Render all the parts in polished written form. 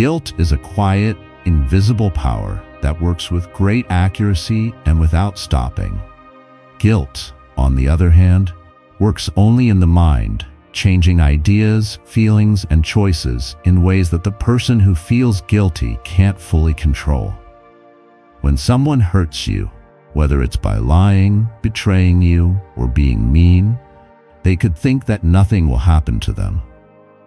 Guilt is a quiet, invisible power that works with great accuracy and without stopping. Guilt, on the other hand, works only in the mind, changing ideas, feelings, and choices in ways that the person who feels guilty can't fully control. When someone hurts you, whether it's by lying, betraying you, or being mean, they could think that nothing will happen to them.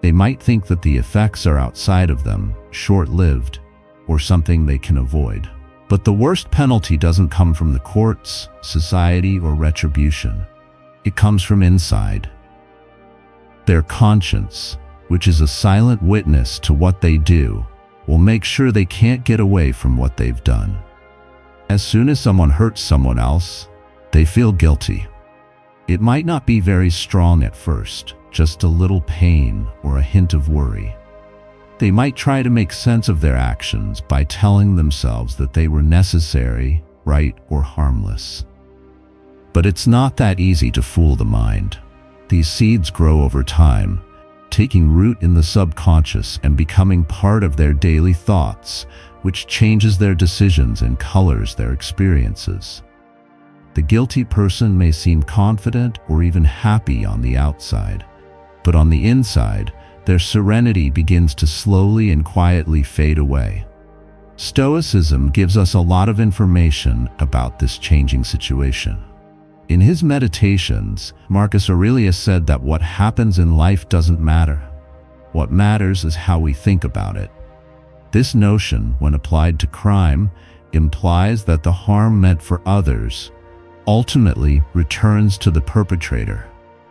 They might think that the effects are outside of them, short-lived, or something they can avoid. But the worst penalty doesn't come from the courts, society, or retribution. It comes from inside. Their conscience, which is a silent witness to what they do, will make sure they can't get away from what they've done. As soon as someone hurts someone else, they feel guilty. It might not be very strong at first, just a little pain or a hint of worry. They might try to make sense of their actions by telling themselves that they were necessary, right, or harmless. But it's not that easy to fool the mind. These seeds grow over time, taking root in the subconscious and becoming part of their daily thoughts, which changes their decisions and colors their experiences. The guilty person may seem confident or even happy on the outside, but on the inside, their serenity begins to slowly and quietly fade away. Stoicism gives us a lot of information about this changing situation. In his meditations, Marcus Aurelius said that what happens in life doesn't matter. What matters is how we think about it. This notion, when applied to crime, implies that the harm meant for others ultimately returns to the perpetrator.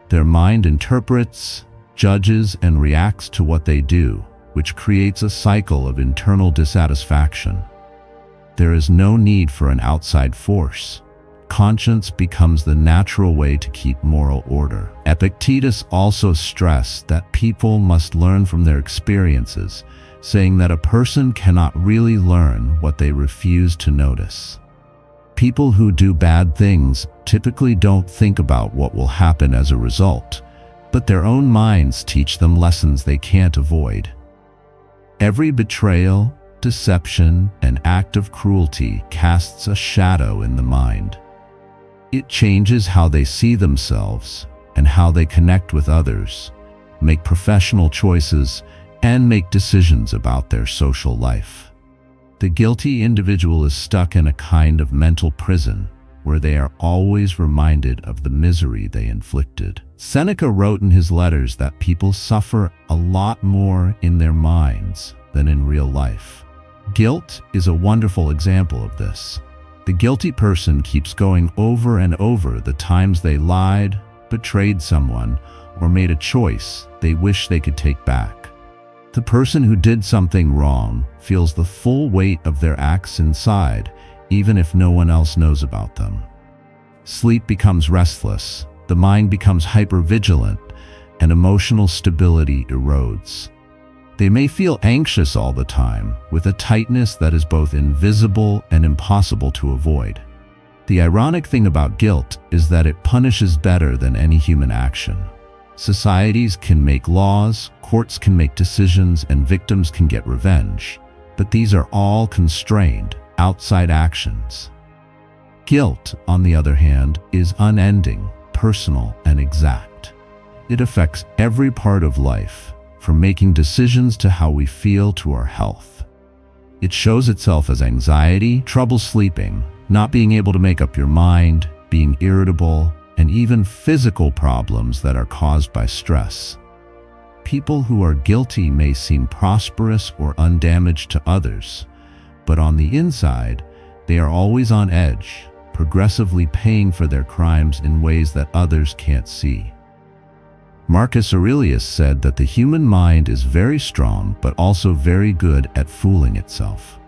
Their mind interprets, judges, and reacts to what they do, which creates a cycle of internal dissatisfaction. There is no need for an outside force. Conscience becomes the natural way to keep moral order. Epictetus also stressed that people must learn from their experiences, saying that a person cannot really learn what they refuse to notice. People who do bad things typically don't think about what will happen as a result, but their own minds teach them lessons they can't avoid. Every betrayal, deception, and act of cruelty casts a shadow in the mind. It changes how they see themselves and how they connect with others, make professional choices, and make decisions about their social life. The guilty individual is stuck in a kind of mental prison where they are always reminded of the misery they inflicted. Seneca wrote in his letters that people suffer a lot more in their minds than in real life. Guilt is a wonderful example of this. The guilty person keeps going over and over the times they lied, betrayed someone, or made a choice they wish they could take back. The person who did something wrong feels the full weight of their acts inside, even if no one else knows about them. Sleep becomes restless, the mind becomes hypervigilant, and emotional stability erodes. They may feel anxious all the time, with a tightness that is both invisible and impossible to avoid. The ironic thing about guilt is that it punishes better than any human action. Societies can make laws, courts can make decisions, and victims can get revenge, but these are all constrained, outside actions. Guilt, on the other hand, is unending, personal, and exact. It affects every part of life, from making decisions to how we feel to our health. It shows itself as anxiety, trouble sleeping, not being able to make up your mind, being irritable, and even physical problems that are caused by stress. People who are guilty may seem prosperous or undamaged to others, but on the inside, they are always on edge, progressively paying for their crimes in ways that others can't see. Marcus Aurelius said that the human mind is very strong but also very good at fooling itself.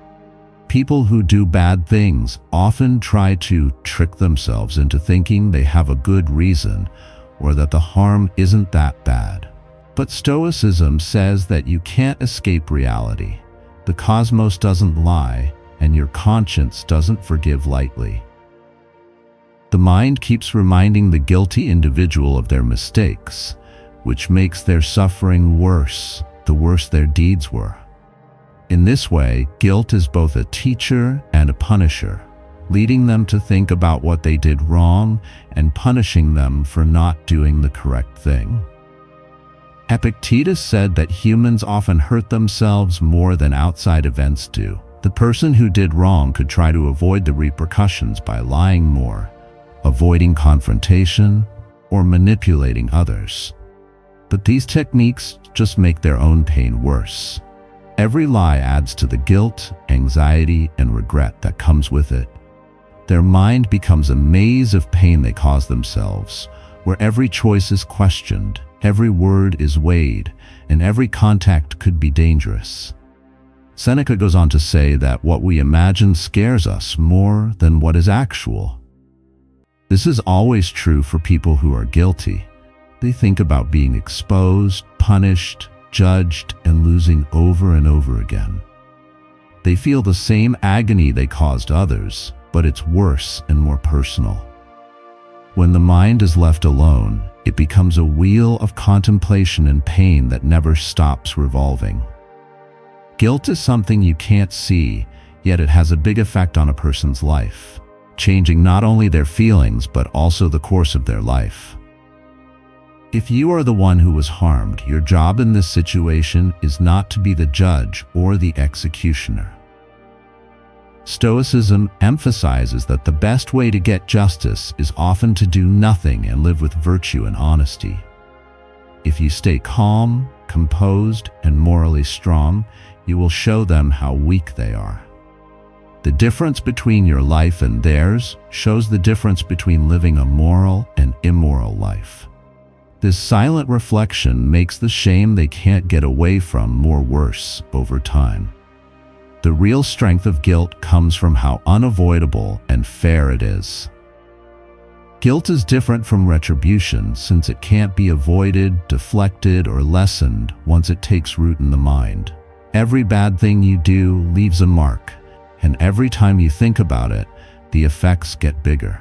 People who do bad things often try to trick themselves into thinking they have a good reason or that the harm isn't that bad. But Stoicism says that you can't escape reality. The cosmos doesn't lie, and your conscience doesn't forgive lightly. The mind keeps reminding the guilty individual of their mistakes, which makes their suffering worse the worse their deeds were. In this way, guilt is both a teacher and a punisher, leading them to think about what they did wrong and punishing them for not doing the correct thing. Epictetus said that humans often hurt themselves more than outside events do. The person who did wrong could try to avoid the repercussions by lying more, avoiding confrontation, or manipulating others. But these techniques just make their own pain worse. Every lie adds to the guilt, anxiety, and regret that comes with it. Their mind becomes a maze of pain they cause themselves, where every choice is questioned, every word is weighed, and every contact could be dangerous. Seneca goes on to say that what we imagine scares us more than what is actual. This is always true for people who are guilty. They think about being exposed, punished, judged, and losing over and over again. They feel the same agony they caused others, but it's worse and more personal. When the mind is left alone, it becomes a wheel of contemplation and pain that never stops revolving. Guilt is something you can't see, yet it has a big effect on a person's life, changing not only their feelings but also the course of their life. If you are the one who was harmed, your job in this situation is not to be the judge or the executioner. Stoicism emphasizes that the best way to get justice is often to do nothing and live with virtue and honesty. If you stay calm, composed, and morally strong, you will show them how weak they are. The difference between your life and theirs shows the difference between living a moral and immoral life. This silent reflection makes the shame they can't get away from more worse over time. The real strength of guilt comes from how unavoidable and fair it is. Guilt is different from retribution since it can't be avoided, deflected, or lessened once it takes root in the mind. Every bad thing you do leaves a mark, and every time you think about it, the effects get bigger.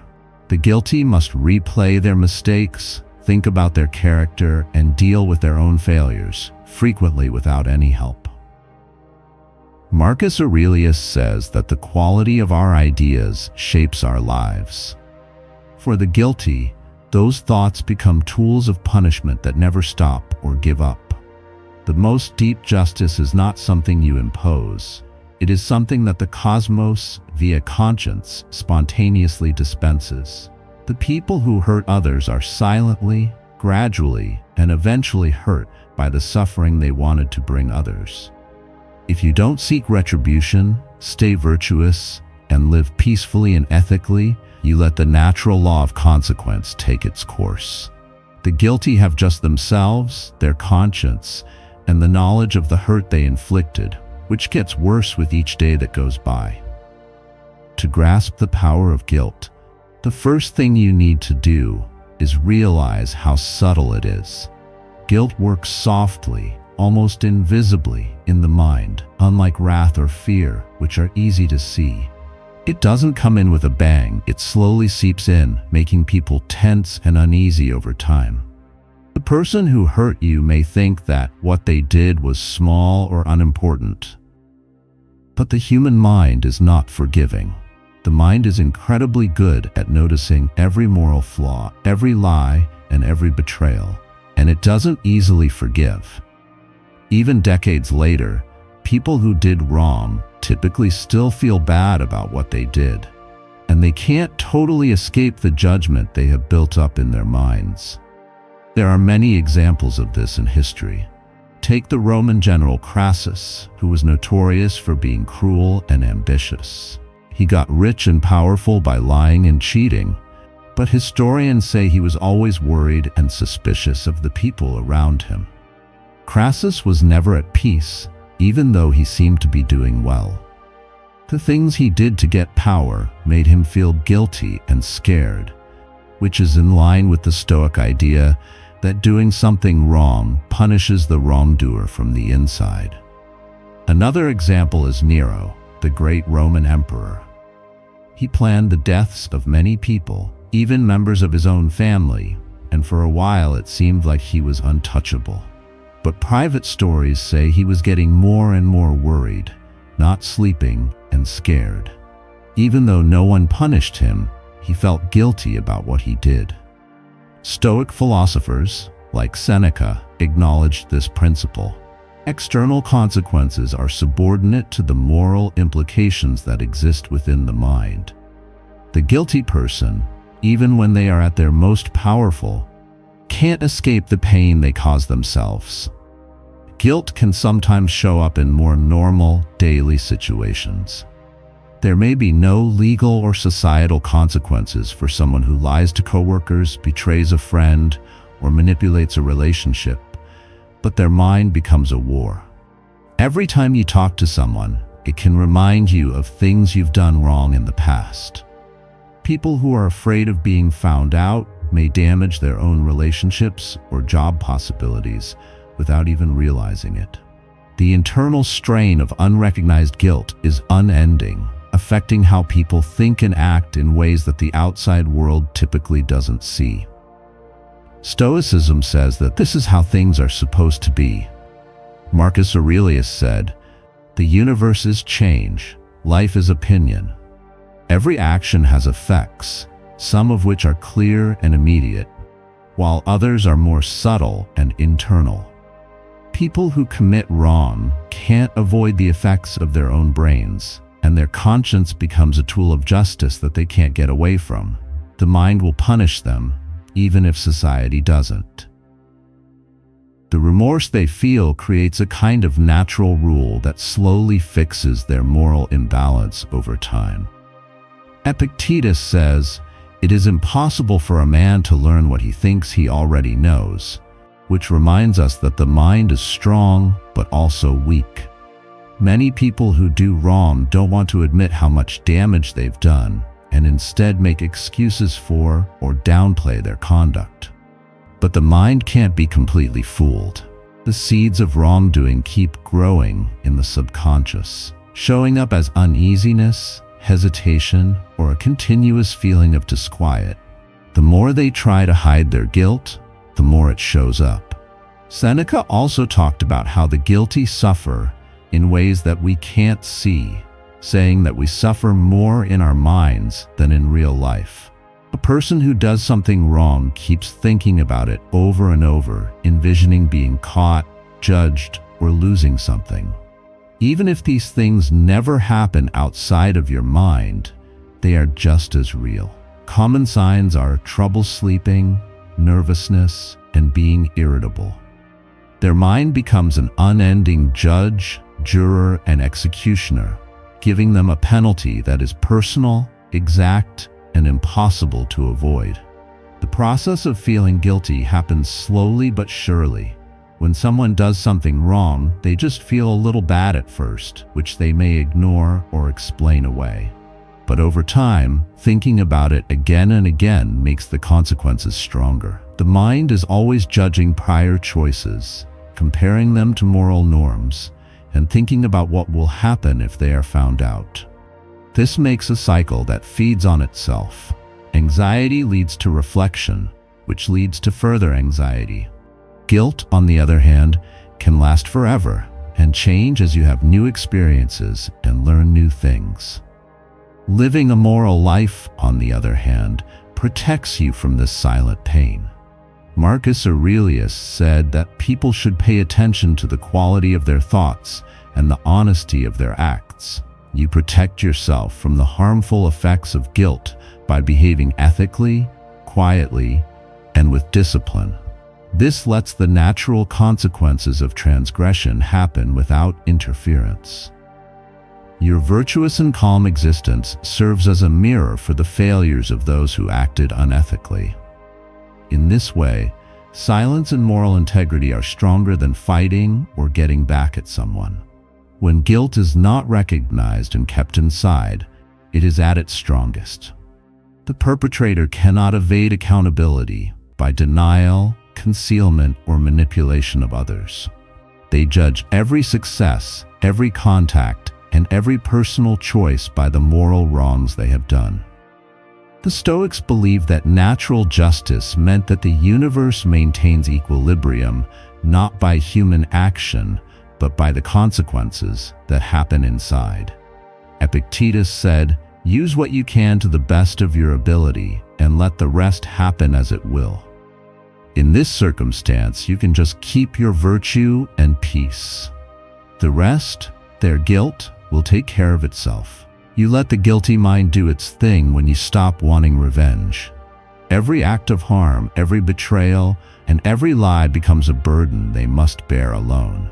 The guilty must replay their mistakes, think about their character, and deal with their own failures, frequently without any help. Marcus Aurelius says that the quality of our ideas shapes our lives. For the guilty, those thoughts become tools of punishment that never stop or give up. The most deep justice is not something you impose. It is something that the cosmos, via conscience, spontaneously dispenses. The people who hurt others are silently, gradually, and eventually hurt by the suffering they wanted to bring others. If you don't seek retribution, stay virtuous, and live peacefully and ethically, you let the natural law of consequence take its course. The guilty have just themselves, their conscience, and the knowledge of the hurt they inflicted, which gets worse with each day that goes by. To grasp the power of guilt, the first thing you need to do is realize how subtle it is. Guilt works softly, almost invisibly, in the mind, unlike wrath or fear, which are easy to see. It doesn't come in with a bang, it slowly seeps in, making people tense and uneasy over time. The person who hurt you may think that what they did was small or unimportant. But the human mind is not forgiving. The mind is incredibly good at noticing every moral flaw, every lie, and every betrayal, and it doesn't easily forgive. Even decades later, people who did wrong typically still feel bad about what they did, and they can't totally escape the judgment they have built up in their minds. There are many examples of this in history. Take the Roman general Crassus, who was notorious for being cruel and ambitious. He got rich and powerful by lying and cheating, but historians say he was always worried and suspicious of the people around him. Crassus was never at peace, even though he seemed to be doing well. The things he did to get power made him feel guilty and scared, which is in line with the Stoic idea that doing something wrong punishes the wrongdoer from the inside. Another example is Nero, the great Roman emperor. He planned the deaths of many people, even members of his own family, and for a while it seemed like he was untouchable. But private stories say he was getting more and more worried, not sleeping, and scared. Even though no one punished him, he felt guilty about what he did. Stoic philosophers, like Seneca, acknowledged this principle. External consequences are subordinate to the moral implications that exist within the mind. The guilty person, even when they are at their most powerful, can't escape the pain they cause themselves. Guilt can sometimes show up in more normal, daily situations. There may be no legal or societal consequences for someone who lies to coworkers, betrays a friend, or manipulates a relationship, but their mind becomes a war. Every time you talk to someone, it can remind you of things you've done wrong in the past. People who are afraid of being found out may damage their own relationships or job possibilities without even realizing it. The internal strain of unrecognized guilt is unending, affecting how people think and act in ways that the outside world typically doesn't see. Stoicism says that this is how things are supposed to be. Marcus Aurelius said, "The universe is change, life is opinion. Every action has effects, some of which are clear and immediate, while others are more subtle and internal." People who commit wrong can't avoid the effects of their own brains, and their conscience becomes a tool of justice that they can't get away from. The mind will punish them, even if society doesn't. The remorse they feel creates a kind of natural rule that slowly fixes their moral imbalance over time. Epictetus says, "It is impossible for a man to learn what he thinks he already knows," which reminds us that the mind is strong but also weak. Many people who do wrong don't want to admit how much damage they've done, and instead make excuses for or downplay their conduct. But the mind can't be completely fooled. The seeds of wrongdoing keep growing in the subconscious, showing up as uneasiness, hesitation, or a continuous feeling of disquiet. The more they try to hide their guilt, the more it shows up. Seneca also talked about how the guilty suffer in ways that we can't see, saying that we suffer more in our minds than in real life. A person who does something wrong keeps thinking about it over and over, envisioning being caught, judged, or losing something. Even if these things never happen outside of your mind, they are just as real. Common signs are trouble sleeping, nervousness, and being irritable. Their mind becomes an unending judge, juror, and executioner, giving them a penalty that is personal, exact, and impossible to avoid. The process of feeling guilty happens slowly but surely. When someone does something wrong, they just feel a little bad at first, which they may ignore or explain away. But over time, thinking about it again and again makes the consequences stronger. The mind is always judging prior choices, comparing them to moral norms, and thinking about what will happen if they are found out. This makes a cycle that feeds on itself. Anxiety leads to reflection, which leads to further anxiety. Guilt, on the other hand, can last forever and change as you have new experiences and learn new things. Living a moral life, on the other hand, protects you from this silent pain. Marcus Aurelius said that people should pay attention to the quality of their thoughts and the honesty of their acts. You protect yourself from the harmful effects of guilt by behaving ethically, quietly, and with discipline. This lets the natural consequences of transgression happen without interference. Your virtuous and calm existence serves as a mirror for the failures of those who acted unethically. In this way, silence and moral integrity are stronger than fighting or getting back at someone. When guilt is not recognized and kept inside, it is at its strongest. The perpetrator cannot evade accountability by denial, concealment, or manipulation of others. They judge every success, every contact, and every personal choice by the moral wrongs they have done. The Stoics believed that natural justice meant that the universe maintains equilibrium not by human action, but by the consequences that happen inside. Epictetus said, "Use what you can to the best of your ability, and let the rest happen as it will." In this circumstance, you can just keep your virtue and peace. The rest, their guilt, will take care of itself. You let the guilty mind do its thing when you stop wanting revenge. Every act of harm, every betrayal, and every lie becomes a burden they must bear alone.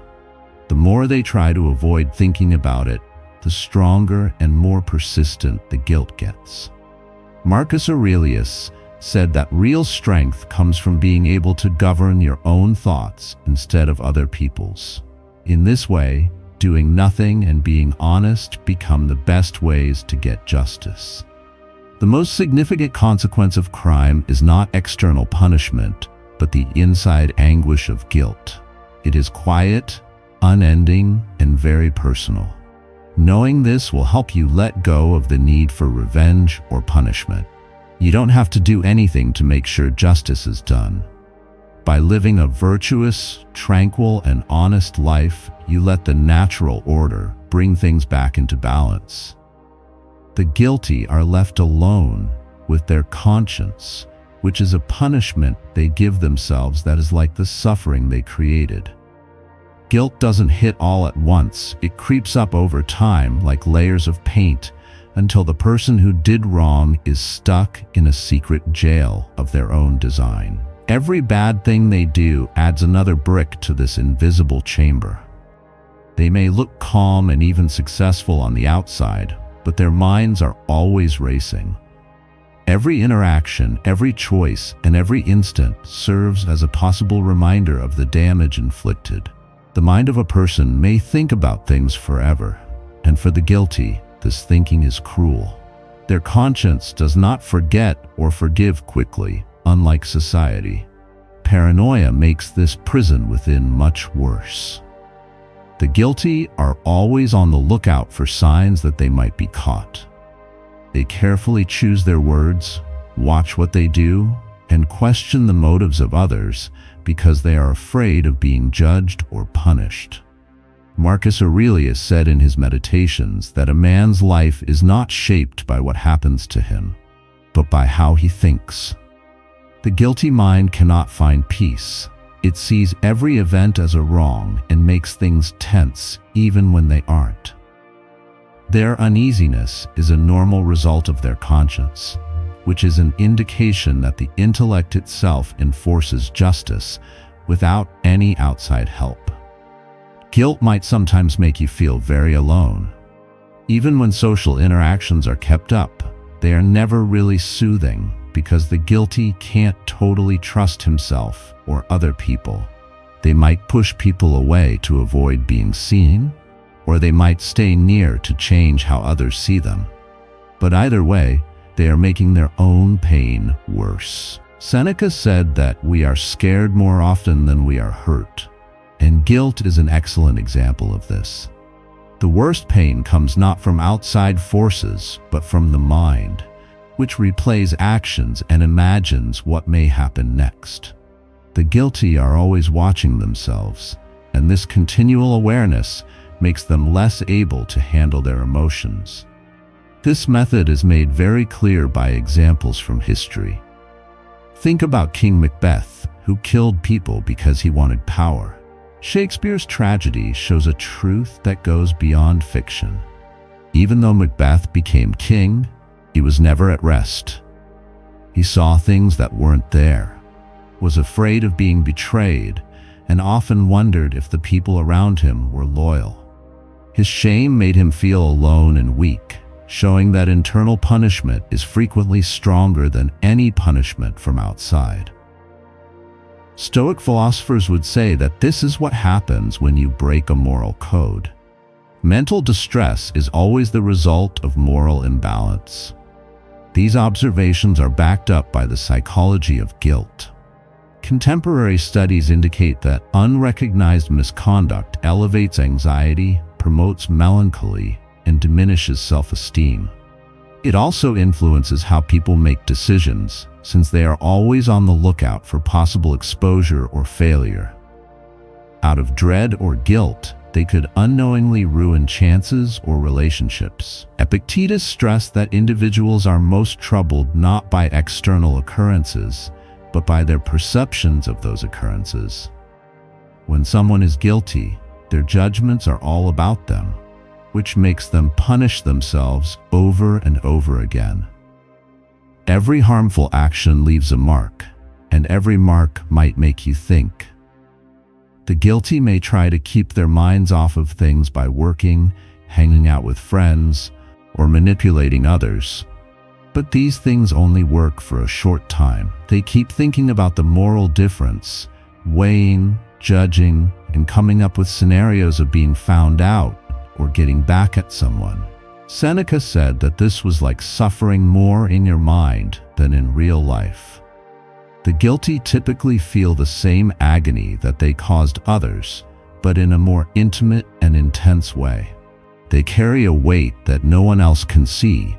The more they try to avoid thinking about it, the stronger and more persistent the guilt gets. Marcus Aurelius said that real strength comes from being able to govern your own thoughts instead of other people's. In this way, doing nothing and being honest become the best ways to get justice. The most significant consequence of crime is not external punishment, but the inside anguish of guilt. It is quiet, unending, and very personal. Knowing this will help you let go of the need for revenge or punishment. You don't have to do anything to make sure justice is done. By living a virtuous, tranquil, and honest life, you let the natural order bring things back into balance. The guilty are left alone with their conscience, which is a punishment they give themselves that is like the suffering they created. Guilt doesn't hit all at once. It creeps up over time like layers of paint until the person who did wrong is stuck in a secret jail of their own design. Every bad thing they do adds another brick to this invisible chamber. They may look calm and even successful on the outside, but their minds are always racing. Every interaction, every choice, and every instant serves as a possible reminder of the damage inflicted. The mind of a person may think about things forever, and for the guilty, this thinking is cruel. Their conscience does not forget or forgive quickly, unlike society. Paranoia makes this prison within much worse. The guilty are always on the lookout for signs that they might be caught. They carefully choose their words, watch what they do, and question the motives of others because they are afraid of being judged or punished. Marcus Aurelius said in his Meditations that a man's life is not shaped by what happens to him, but by how he thinks. The guilty mind cannot find peace. It sees every event as a wrong and makes things tense even when they aren't. Their uneasiness is a normal result of their conscience, which is an indication that the intellect itself enforces justice without any outside help. Guilt might sometimes make you feel very alone. Even when social interactions are kept up, they are never really soothing because the guilty can't totally trust himself or other people. They might push people away to avoid being seen, or they might stay near to change how others see them. But either way, they are making their own pain worse. Seneca said that we are scared more often than we are hurt, and guilt is an excellent example of this. The worst pain comes not from outside forces, but from the mind, which replays actions and imagines what may happen next. The guilty are always watching themselves, and this continual awareness makes them less able to handle their emotions. This method is made very clear by examples from history. Think about King Macbeth, who killed people because he wanted power. Shakespeare's tragedy shows a truth that goes beyond fiction. Even though Macbeth became king, he was never at rest. He saw things that weren't there, was afraid of being betrayed, and often wondered if the people around him were loyal. His shame made him feel alone and weak, showing that internal punishment is frequently stronger than any punishment from outside. Stoic philosophers would say that this is what happens when you break a moral code. Mental distress is always the result of moral imbalance. These observations are backed up by the psychology of guilt. Contemporary studies indicate that unrecognized misconduct elevates anxiety, promotes melancholy, and diminishes self-esteem. It also influences how people make decisions, since they are always on the lookout for possible exposure or failure. Out of dread or guilt, they could unknowingly ruin chances or relationships. Epictetus stressed that individuals are most troubled not by external occurrences, but by their perceptions of those occurrences. When someone is guilty, their judgments are all about them, which makes them punish themselves over and over again. Every harmful action leaves a mark, and every mark might make you think. The guilty may try to keep their minds off of things by working, hanging out with friends, or manipulating others. But these things only work for a short time. They keep thinking about the moral difference, weighing, judging, and coming up with scenarios of being found out or getting back at someone. Seneca said that this was like suffering more in your mind than in real life. The guilty typically feel the same agony that they caused others, but in a more intimate and intense way. They carry a weight that no one else can see,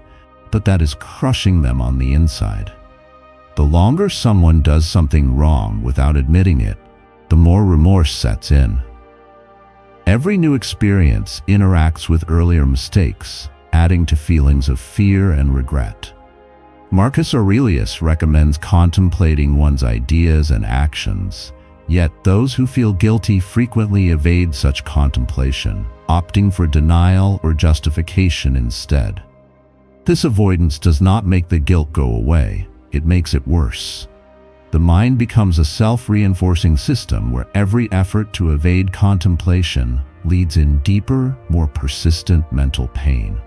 but that is crushing them on the inside. The longer someone does something wrong without admitting it, the more remorse sets in. Every new experience interacts with earlier mistakes, adding to feelings of fear and regret. Marcus Aurelius recommends contemplating one's ideas and actions, yet those who feel guilty frequently evade such contemplation, opting for denial or justification instead. This avoidance does not make the guilt go away, it makes it worse. The mind becomes a self-reinforcing system where every effort to evade contemplation leads in deeper, more persistent mental pain.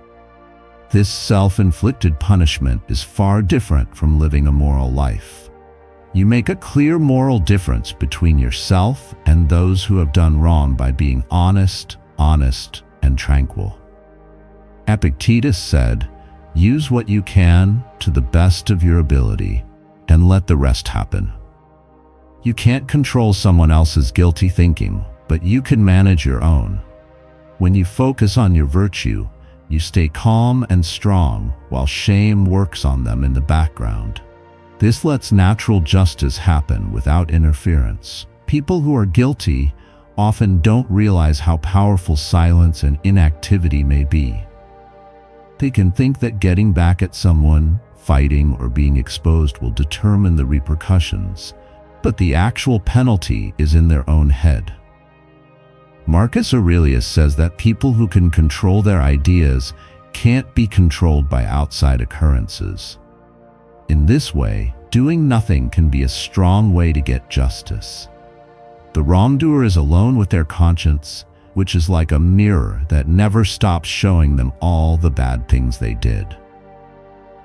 This self-inflicted punishment is far different from living a moral life. You make a clear moral difference between yourself and those who have done wrong by being honest, and tranquil. Epictetus said, "Use what you can to the best of your ability, and let the rest happen." You can't control someone else's guilty thinking, but you can manage your own. When you focus on your virtue, you stay calm and strong while shame works on them in the background. This lets natural justice happen without interference. People who are guilty often don't realize how powerful silence and inactivity may be. They can think that getting back at someone, fighting, or being exposed will determine the repercussions, but the actual penalty is in their own head. Marcus Aurelius says that people who can control their ideas can't be controlled by outside occurrences. In this way, doing nothing can be a strong way to get justice. The wrongdoer is alone with their conscience, which is like a mirror that never stops showing them all the bad things they did.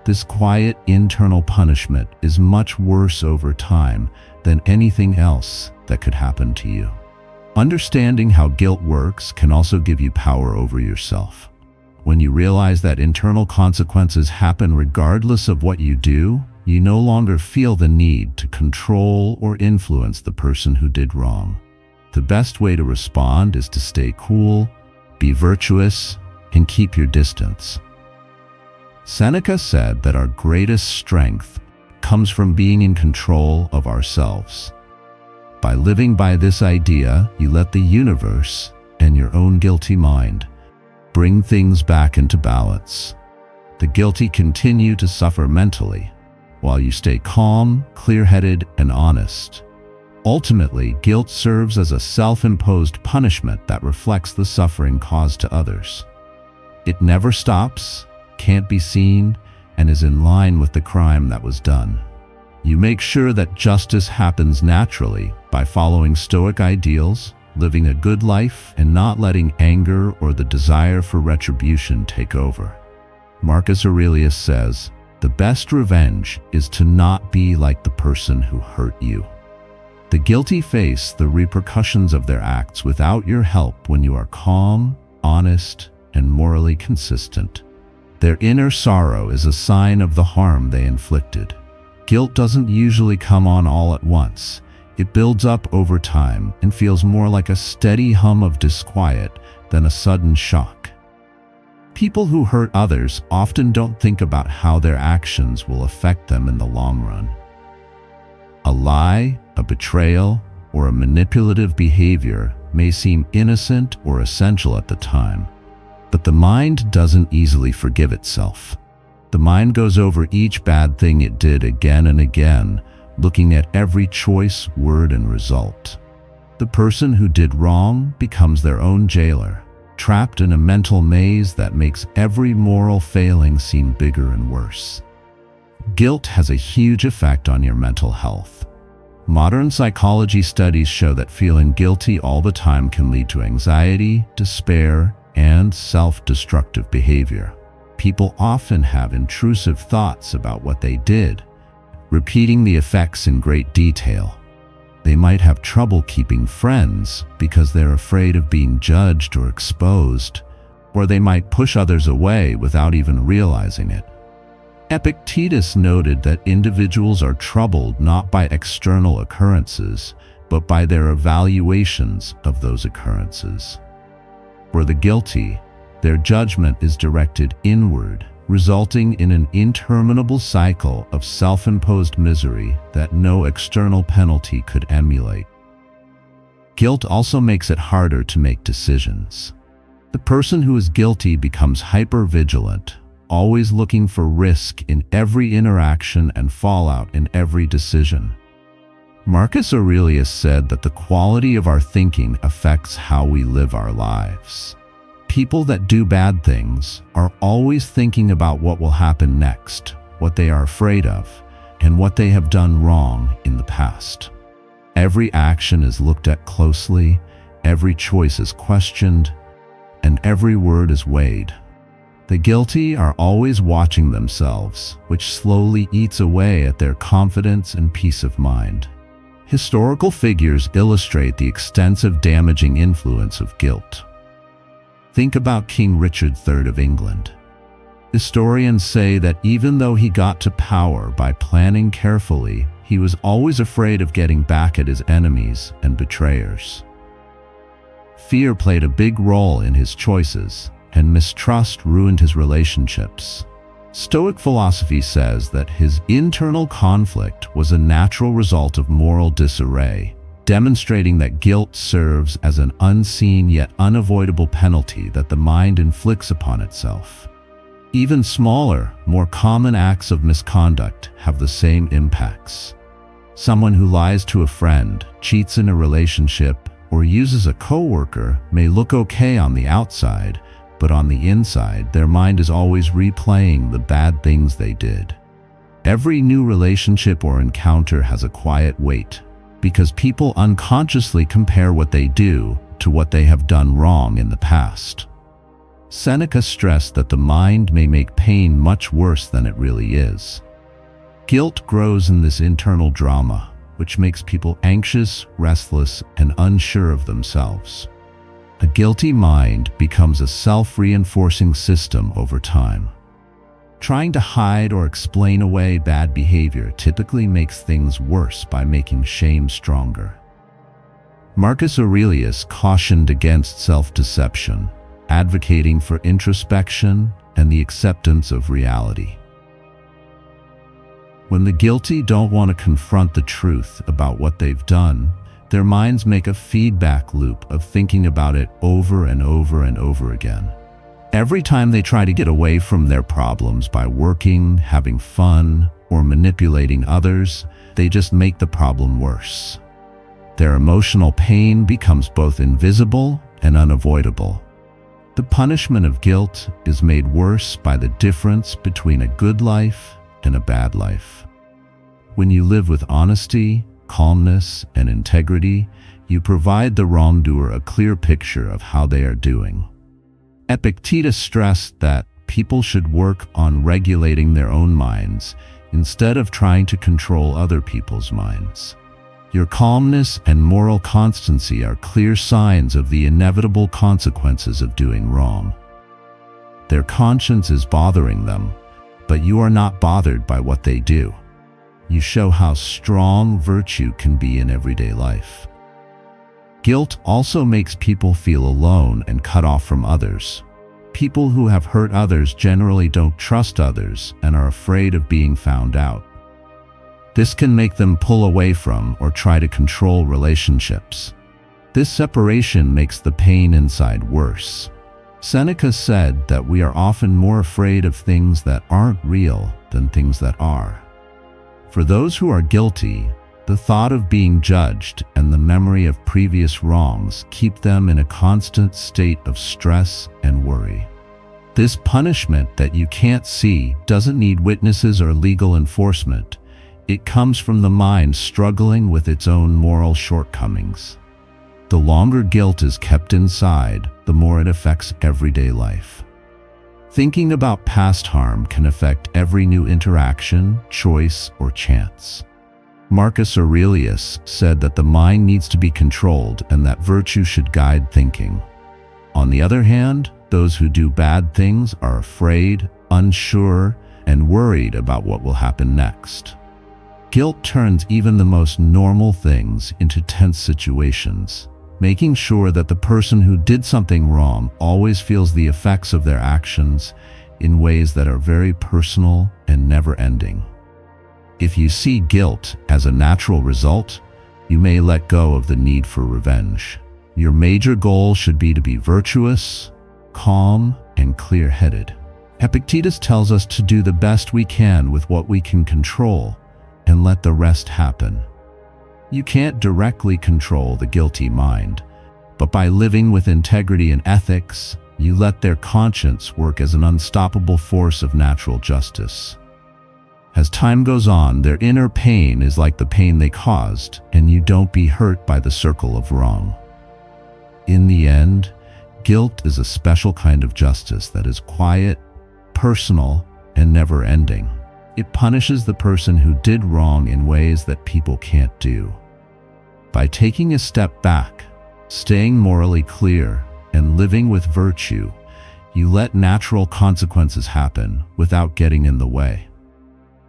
This quiet internal punishment is much worse over time than anything else that could happen to you. Understanding how guilt works can also give you power over yourself. When you realize that internal consequences happen regardless of what you do, you no longer feel the need to control or influence the person who did wrong. The best way to respond is to stay cool, be virtuous, and keep your distance. Seneca said that our greatest strength comes from being in control of ourselves. By living by this idea, you let the universe and your own guilty mind bring things back into balance. The guilty continue to suffer mentally, while you stay calm, clear-headed, and honest. Ultimately, guilt serves as a self-imposed punishment that reflects the suffering caused to others. It never stops, can't be seen, and is in line with the crime that was done. You make sure that justice happens naturally by following Stoic ideals, living a good life, and not letting anger or the desire for retribution take over. Marcus Aurelius says, "The best revenge is to not be like the person who hurt you." The guilty face the repercussions of their acts without your help when you are calm, honest, and morally consistent. Their inner sorrow is a sign of the harm they inflicted. Guilt doesn't usually come on all at once. It builds up over time and feels more like a steady hum of disquiet than a sudden shock. People who hurt others often don't think about how their actions will affect them in the long run. A lie, a betrayal, or a manipulative behavior may seem innocent or essential at the time, but the mind doesn't easily forgive itself. The mind goes over each bad thing it did again and again, looking at every choice, word, and result. The person who did wrong becomes their own jailer, trapped in a mental maze that makes every moral failing seem bigger and worse. Guilt has a huge effect on your mental health. Modern psychology studies show that feeling guilty all the time can lead to anxiety, despair, and self-destructive behavior. People often have intrusive thoughts about what they did, repeating the effects in great detail. They might have trouble keeping friends because they're afraid of being judged or exposed, or they might push others away without even realizing it. Epictetus noted that individuals are troubled not by external occurrences, but by their evaluations of those occurrences. For the guilty, their judgment is directed inward, resulting in an interminable cycle of self-imposed misery that no external penalty could emulate. Guilt also makes it harder to make decisions. The person who is guilty becomes hyper-vigilant, always looking for risk in every interaction and fallout in every decision. Marcus Aurelius said that the quality of our thinking affects how we live our lives. People that do bad things are always thinking about what will happen next, what they are afraid of, and what they have done wrong in the past. Every action is looked at closely, every choice is questioned, and every word is weighed. The guilty are always watching themselves, which slowly eats away at their confidence and peace of mind. Historical figures illustrate the extensive damaging influence of guilt. Think about King Richard III of England. Historians say that even though he got to power by planning carefully, he was always afraid of getting back at his enemies and betrayers. Fear played a big role in his choices, and mistrust ruined his relationships. Stoic philosophy says that his internal conflict was a natural result of moral disarray, demonstrating that guilt serves as an unseen yet unavoidable penalty that the mind inflicts upon itself. Even smaller, more common acts of misconduct have the same impacts. Someone who lies to a friend, cheats in a relationship, or uses a coworker may look okay on the outside, but on the inside, their mind is always replaying the bad things they did. Every new relationship or encounter has a quiet weight, because people unconsciously compare what they do to what they have done wrong in the past. Seneca stressed that the mind may make pain much worse than it really is. Guilt grows in this internal drama, which makes people anxious, restless, and unsure of themselves. A guilty mind becomes a self-reinforcing system over time. Trying to hide or explain away bad behavior typically makes things worse by making shame stronger. Marcus Aurelius cautioned against self-deception, advocating for introspection and the acceptance of reality. When the guilty don't want to confront the truth about what they've done, their minds make a feedback loop of thinking about it over and over and over again. Every time they try to get away from their problems by working, having fun, or manipulating others, they just make the problem worse. Their emotional pain becomes both invisible and unavoidable. The punishment of guilt is made worse by the difference between a good life and a bad life. When you live with honesty, calmness, and integrity, you provide the wrongdoer a clear picture of how they are doing. Epictetus stressed that people should work on regulating their own minds instead of trying to control other people's minds. Your calmness and moral constancy are clear signs of the inevitable consequences of doing wrong. Their conscience is bothering them, but you are not bothered by what they do. You show how strong virtue can be in everyday life. Guilt also makes people feel alone and cut off from others. People who have hurt others generally don't trust others and are afraid of being found out. This can make them pull away from or try to control relationships. This separation makes the pain inside worse. Seneca said that we are often more afraid of things that aren't real than things that are. For those who are guilty, the thought of being judged and the memory of previous wrongs keep them in a constant state of stress and worry. This punishment that you can't see doesn't need witnesses or legal enforcement. It comes from the mind struggling with its own moral shortcomings. The longer guilt is kept inside, the more it affects everyday life. Thinking about past harm can affect every new interaction, choice, or chance. Marcus Aurelius said that the mind needs to be controlled and that virtue should guide thinking. On the other hand, those who do bad things are afraid, unsure, and worried about what will happen next. Guilt turns even the most normal things into tense situations, making sure that the person who did something wrong always feels the effects of their actions in ways that are very personal and never-ending. If you see guilt as a natural result, you may let go of the need for revenge. Your major goal should be to be virtuous, calm, and clear-headed. Epictetus tells us to do the best we can with what we can control and let the rest happen. You can't directly control the guilty mind, but by living with integrity and ethics, you let their conscience work as an unstoppable force of natural justice. As time goes on, their inner pain is like the pain they caused, and you don't be hurt by the circle of wrong. In the end, guilt is a special kind of justice that is quiet, personal, and never-ending. It punishes the person who did wrong in ways that people can't do. By taking a step back, staying morally clear, and living with virtue, you let natural consequences happen without getting in the way.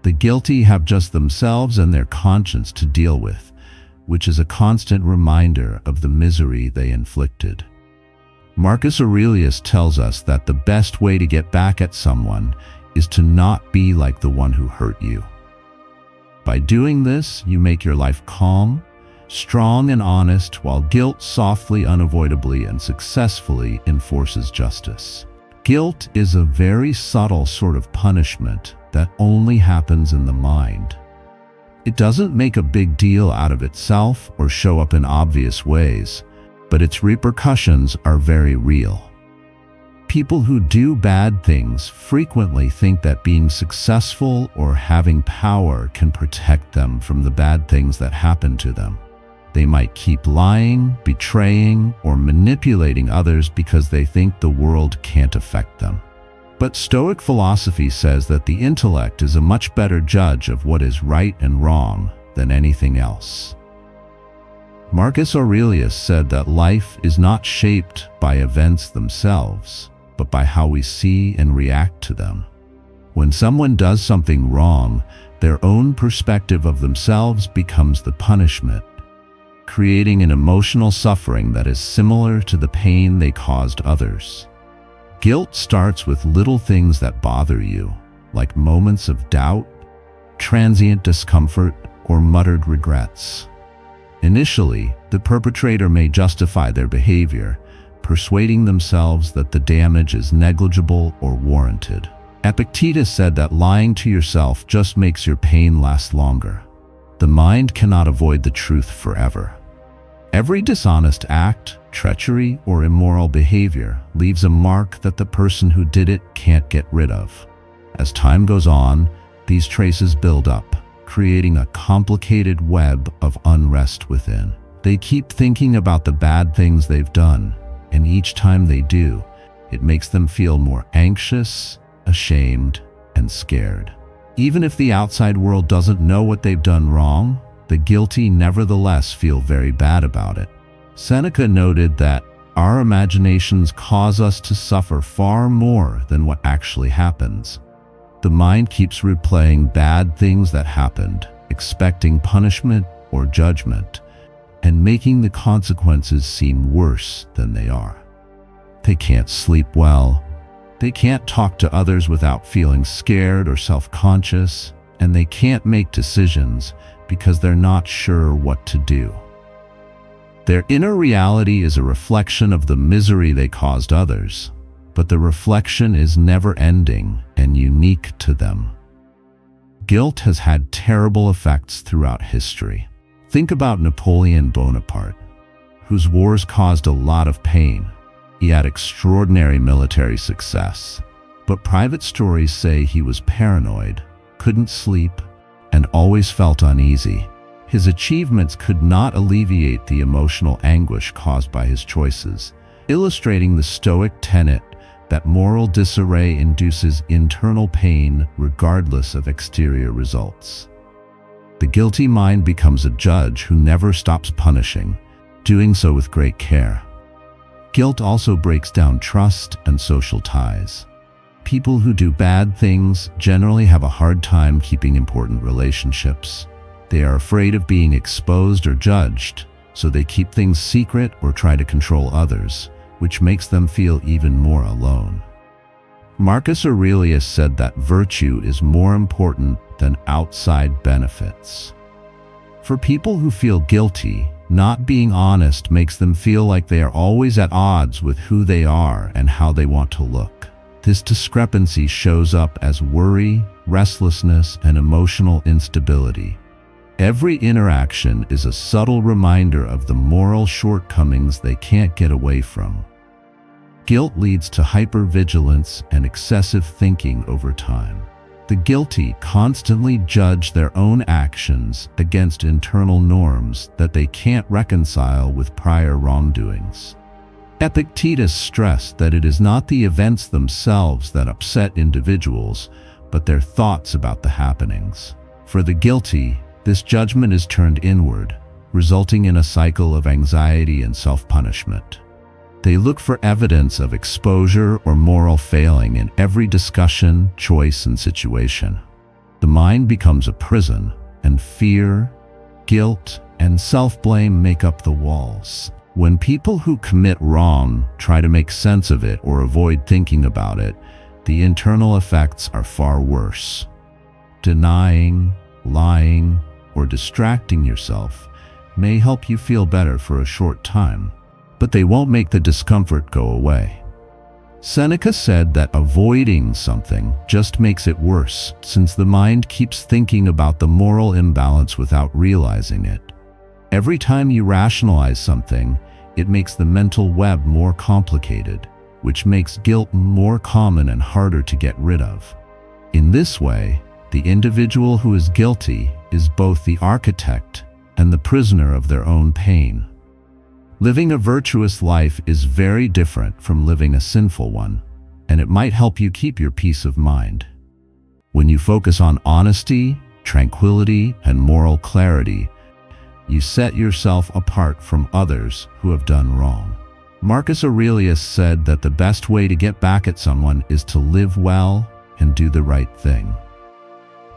The guilty have just themselves and their conscience to deal with, which is a constant reminder of the misery they inflicted. Marcus Aurelius tells us that the best way to get back at someone is to not be like the one who hurt you. By doing this, you make your life calm, strong, and honest, while guilt softly, unavoidably, and successfully enforces justice. Guilt is a very subtle sort of punishment that only happens in the mind. It doesn't make a big deal out of itself or show up in obvious ways, but its repercussions are very real. People who do bad things frequently think that being successful or having power can protect them from the bad things that happen to them. They might keep lying, betraying, or manipulating others because they think the world can't affect them. But Stoic philosophy says that the intellect is a much better judge of what is right and wrong than anything else. Marcus Aurelius said that life is not shaped by events themselves, but by how we see and react to them. When someone does something wrong, their own perspective of themselves becomes the punishment, creating an emotional suffering that is similar to the pain they caused others. Guilt starts with little things that bother you, like moments of doubt, transient discomfort, or muttered regrets. Initially, the perpetrator may justify their behavior, persuading themselves that the damage is negligible or warranted. Epictetus said that lying to yourself just makes your pain last longer. The mind cannot avoid the truth forever. Every dishonest act, treachery, or immoral behavior leaves a mark that the person who did it can't get rid of. As time goes on, these traces build up, creating a complicated web of unrest within. They keep thinking about the bad things they've done, and each time they do, it makes them feel more anxious, ashamed, and scared. Even if the outside world doesn't know what they've done wrong, the guilty nevertheless feel very bad about it. Seneca noted that our imaginations cause us to suffer far more than what actually happens. The mind keeps replaying bad things that happened, expecting punishment or judgment, and making the consequences seem worse than they are. They can't sleep well, they can't talk to others without feeling scared or self-conscious, and they can't make decisions because they're not sure what to do. Their inner reality is a reflection of the misery they caused others, but the reflection is never-ending and unique to them. Guilt has had terrible effects throughout history. Think about Napoleon Bonaparte, whose wars caused a lot of pain. He had extraordinary military success, but private stories say he was paranoid, couldn't sleep, and always felt uneasy. His achievements could not alleviate the emotional anguish caused by his choices, illustrating the Stoic tenet that moral disarray induces internal pain regardless of exterior results. The guilty mind becomes a judge who never stops punishing, doing so with great care. Guilt also breaks down trust and social ties. People who do bad things generally have a hard time keeping important relationships. They are afraid of being exposed or judged, so they keep things secret or try to control others, which makes them feel even more alone. Marcus Aurelius said that virtue is more important than outside benefits. For people who feel guilty, not being honest makes them feel like they are always at odds with who they are and how they want to look. This discrepancy shows up as worry, restlessness, and emotional instability. Every interaction is a subtle reminder of the moral shortcomings they can't get away from. Guilt leads to hypervigilance and excessive thinking over time. The guilty constantly judge their own actions against internal norms that they can't reconcile with prior wrongdoings. Epictetus stressed that it is not the events themselves that upset individuals, but their thoughts about the happenings. For the guilty, this judgment is turned inward, resulting in a cycle of anxiety and self-punishment. They look for evidence of exposure or moral failing in every discussion, choice, and situation. The mind becomes a prison, and fear, guilt, and self-blame make up the walls. When people who commit wrong try to make sense of it or avoid thinking about it, the internal effects are far worse. Denying, lying, or distracting yourself may help you feel better for a short time, but they won't make the discomfort go away. Seneca said that avoiding something just makes it worse, since the mind keeps thinking about the moral imbalance without realizing it. Every time you rationalize something, it makes the mental web more complicated, which makes guilt more common and harder to get rid of. In this way, the individual who is guilty is both the architect and the prisoner of their own pain. Living a virtuous life is very different from living a sinful one, and it might help you keep your peace of mind. When you focus on honesty, tranquility, and moral clarity, you set yourself apart from others who have done wrong. Marcus Aurelius said that the best way to get back at someone is to live well and do the right thing.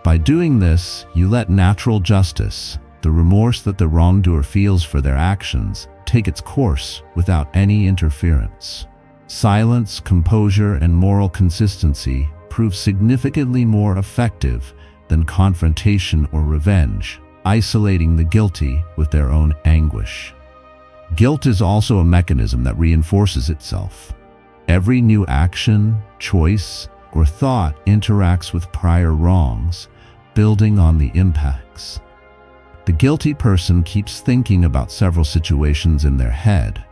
By doing this, you let natural justice, the remorse that the wrongdoer feels for their actions, take its course without any interference. Silence, composure, and moral consistency prove significantly more effective than confrontation or revenge, isolating the guilty with their own anguish. Guilt is also a mechanism that reinforces itself. Every new action, choice, or thought interacts with prior wrongs, building on the impacts. The guilty person keeps thinking about several situations in their head,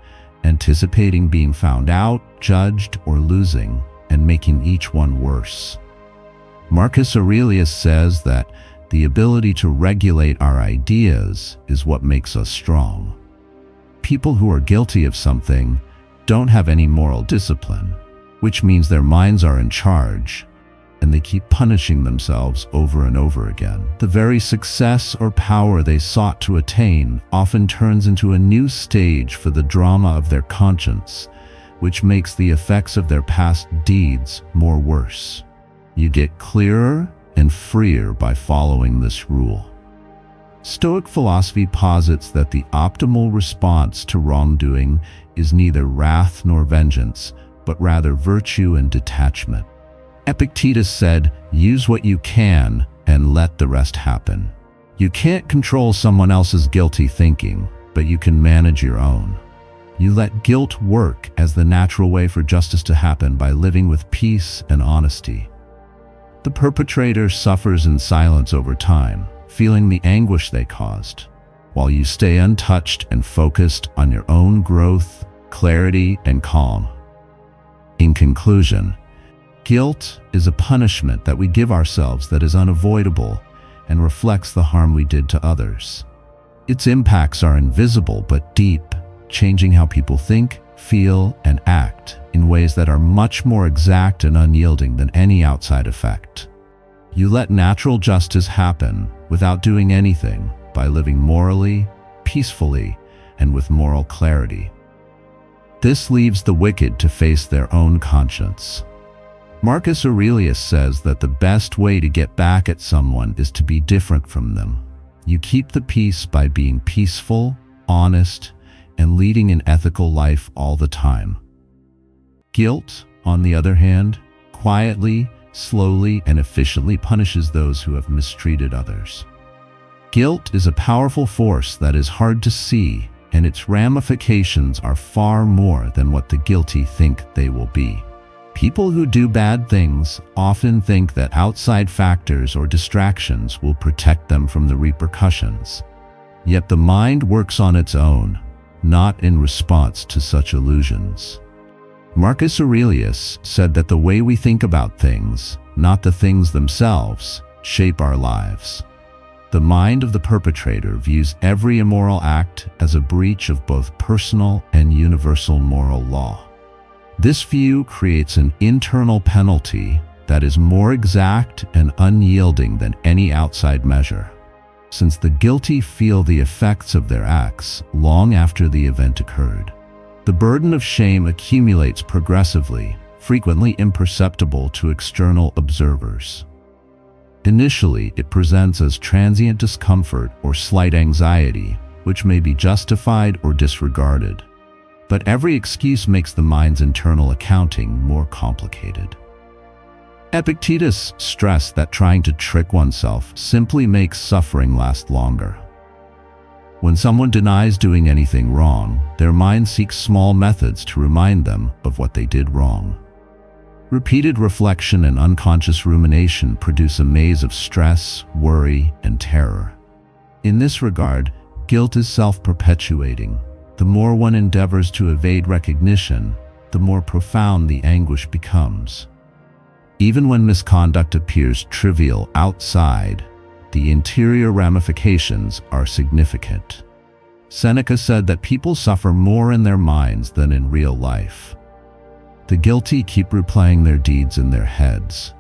anticipating being found out, judged, or losing, and making each one worse. Marcus Aurelius says that the ability to regulate our ideas is what makes us strong. People who are guilty of something don't have any moral discipline, which means their minds are in charge, and they keep punishing themselves over and over again. The very success or power they sought to attain often turns into a new stage for the drama of their conscience, which makes the effects of their past deeds more worse. You get clearer and freer by following this rule. Stoic philosophy posits that the optimal response to wrongdoing is neither wrath nor vengeance, but rather virtue and detachment. Epictetus said, "Use what you can and let the rest happen." You can't control someone else's guilty thinking, but you can manage your own. You let guilt work as the natural way for justice to happen by living with peace and honesty. The perpetrator suffers in silence over time, feeling the anguish they caused, while you stay untouched and focused on your own growth, clarity, and calm. In conclusion, guilt is a punishment that we give ourselves that is unavoidable and reflects the harm we did to others. Its impacts are invisible but deep, changing how people think, feel, and act in ways that are much more exact and unyielding than any outside effect. You let natural justice happen without doing anything by living morally, peacefully, and with moral clarity. This leaves the wicked to face their own conscience. Marcus Aurelius says that the best way to get back at someone is to be different from them. You keep the peace by being peaceful, honest, and leading an ethical life all the time. Guilt, on the other hand, quietly, slowly, and efficiently punishes those who have mistreated others. Guilt is a powerful force that is hard to see, and its ramifications are far more than what the guilty think they will be. People who do bad things often think that outside factors or distractions will protect them from the repercussions. Yet the mind works on its own, not in response to such illusions. Marcus Aurelius said that the way we think about things, not the things themselves, shape our lives. The mind of the perpetrator views every immoral act as a breach of both personal and universal moral law. This view creates an internal penalty that is more exact and unyielding than any outside measure, since the guilty feel the effects of their acts long after the event occurred. The burden of shame accumulates progressively, frequently imperceptible to external observers. Initially, it presents as transient discomfort or slight anxiety, which may be justified or disregarded. But every excuse makes the mind's internal accounting more complicated. Epictetus stressed that trying to trick oneself simply makes suffering last longer. When someone denies doing anything wrong, their mind seeks small methods to remind them of what they did wrong. Repeated reflection and unconscious rumination produce a maze of stress, worry, and terror. In this regard, guilt is self-perpetuating. The more one endeavors to evade recognition, the more profound the anguish becomes. Even when misconduct appears trivial outside, the interior ramifications are significant. Seneca said that people suffer more in their minds than in real life. The guilty keep replaying their deeds in their heads,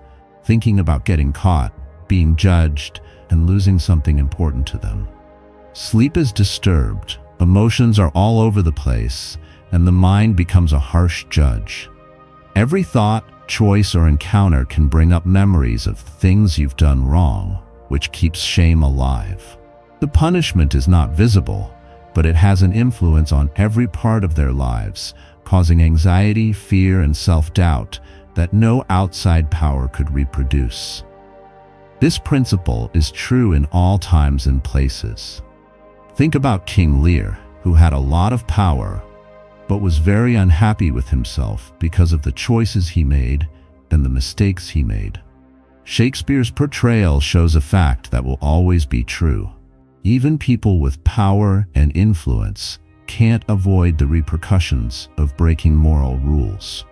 thinking about getting caught, being judged, and losing something important to them. Sleep is disturbed, emotions are all over the place, and the mind becomes a harsh judge. Every thought, choice, or encounter can bring up memories of things you've done wrong, which keeps shame alive. The punishment is not visible, but it has an influence on every part of their lives, causing anxiety, fear, and self-doubt that no outside power could reproduce. This principle is true in all times and places. Think about King Lear, who had a lot of power, but was very unhappy with himself because of the choices he made and the mistakes he made. Shakespeare's portrayal shows a fact that will always be true. Even people with power and influence can't avoid the repercussions of breaking moral rules.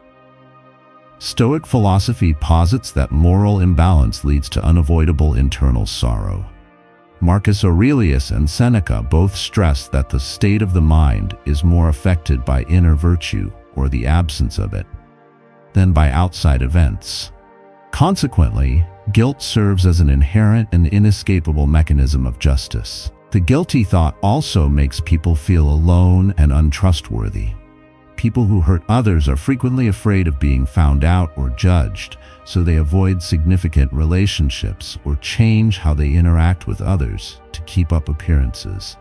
Stoic philosophy posits that moral imbalance leads to unavoidable internal sorrow. Marcus Aurelius and Seneca both stress that the state of the mind is more affected by inner virtue, or the absence of it, than by outside events. Consequently, guilt serves as an inherent and inescapable mechanism of justice. The guilty thought also makes people feel alone and untrustworthy. People who hurt others are frequently afraid of being found out or judged, so they avoid significant relationships or change how they interact with others to keep up appearances.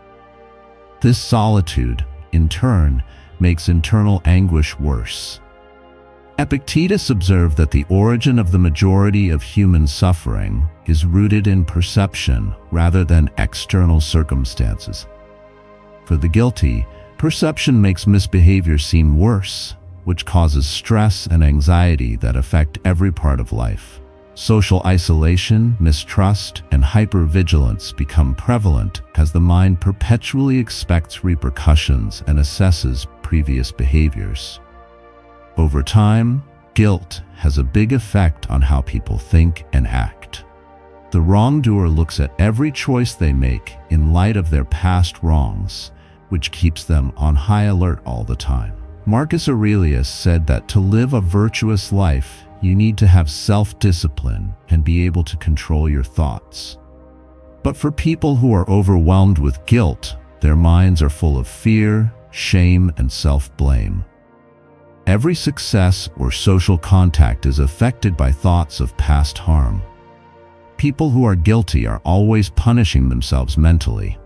This solitude, in turn, makes internal anguish worse. Epictetus observed that the origin of the majority of human suffering is rooted in perception rather than external circumstances. For the guilty, perception makes misbehavior seem worse, which causes stress and anxiety that affect every part of life. Social isolation, mistrust, and hypervigilance become prevalent as the mind perpetually expects repercussions and assesses previous behaviors. Over time, guilt has a big effect on how people think and act. The wrongdoer looks at every choice they make in light of their past wrongs, which keeps them on high alert all the time. Marcus Aurelius said that to live a virtuous life, you need to have self-discipline and be able to control your thoughts. But for people who are overwhelmed with guilt, their minds are full of fear, shame, and self-blame. Every success or social contact is affected by thoughts of past harm. People who are guilty are always punishing themselves mentally.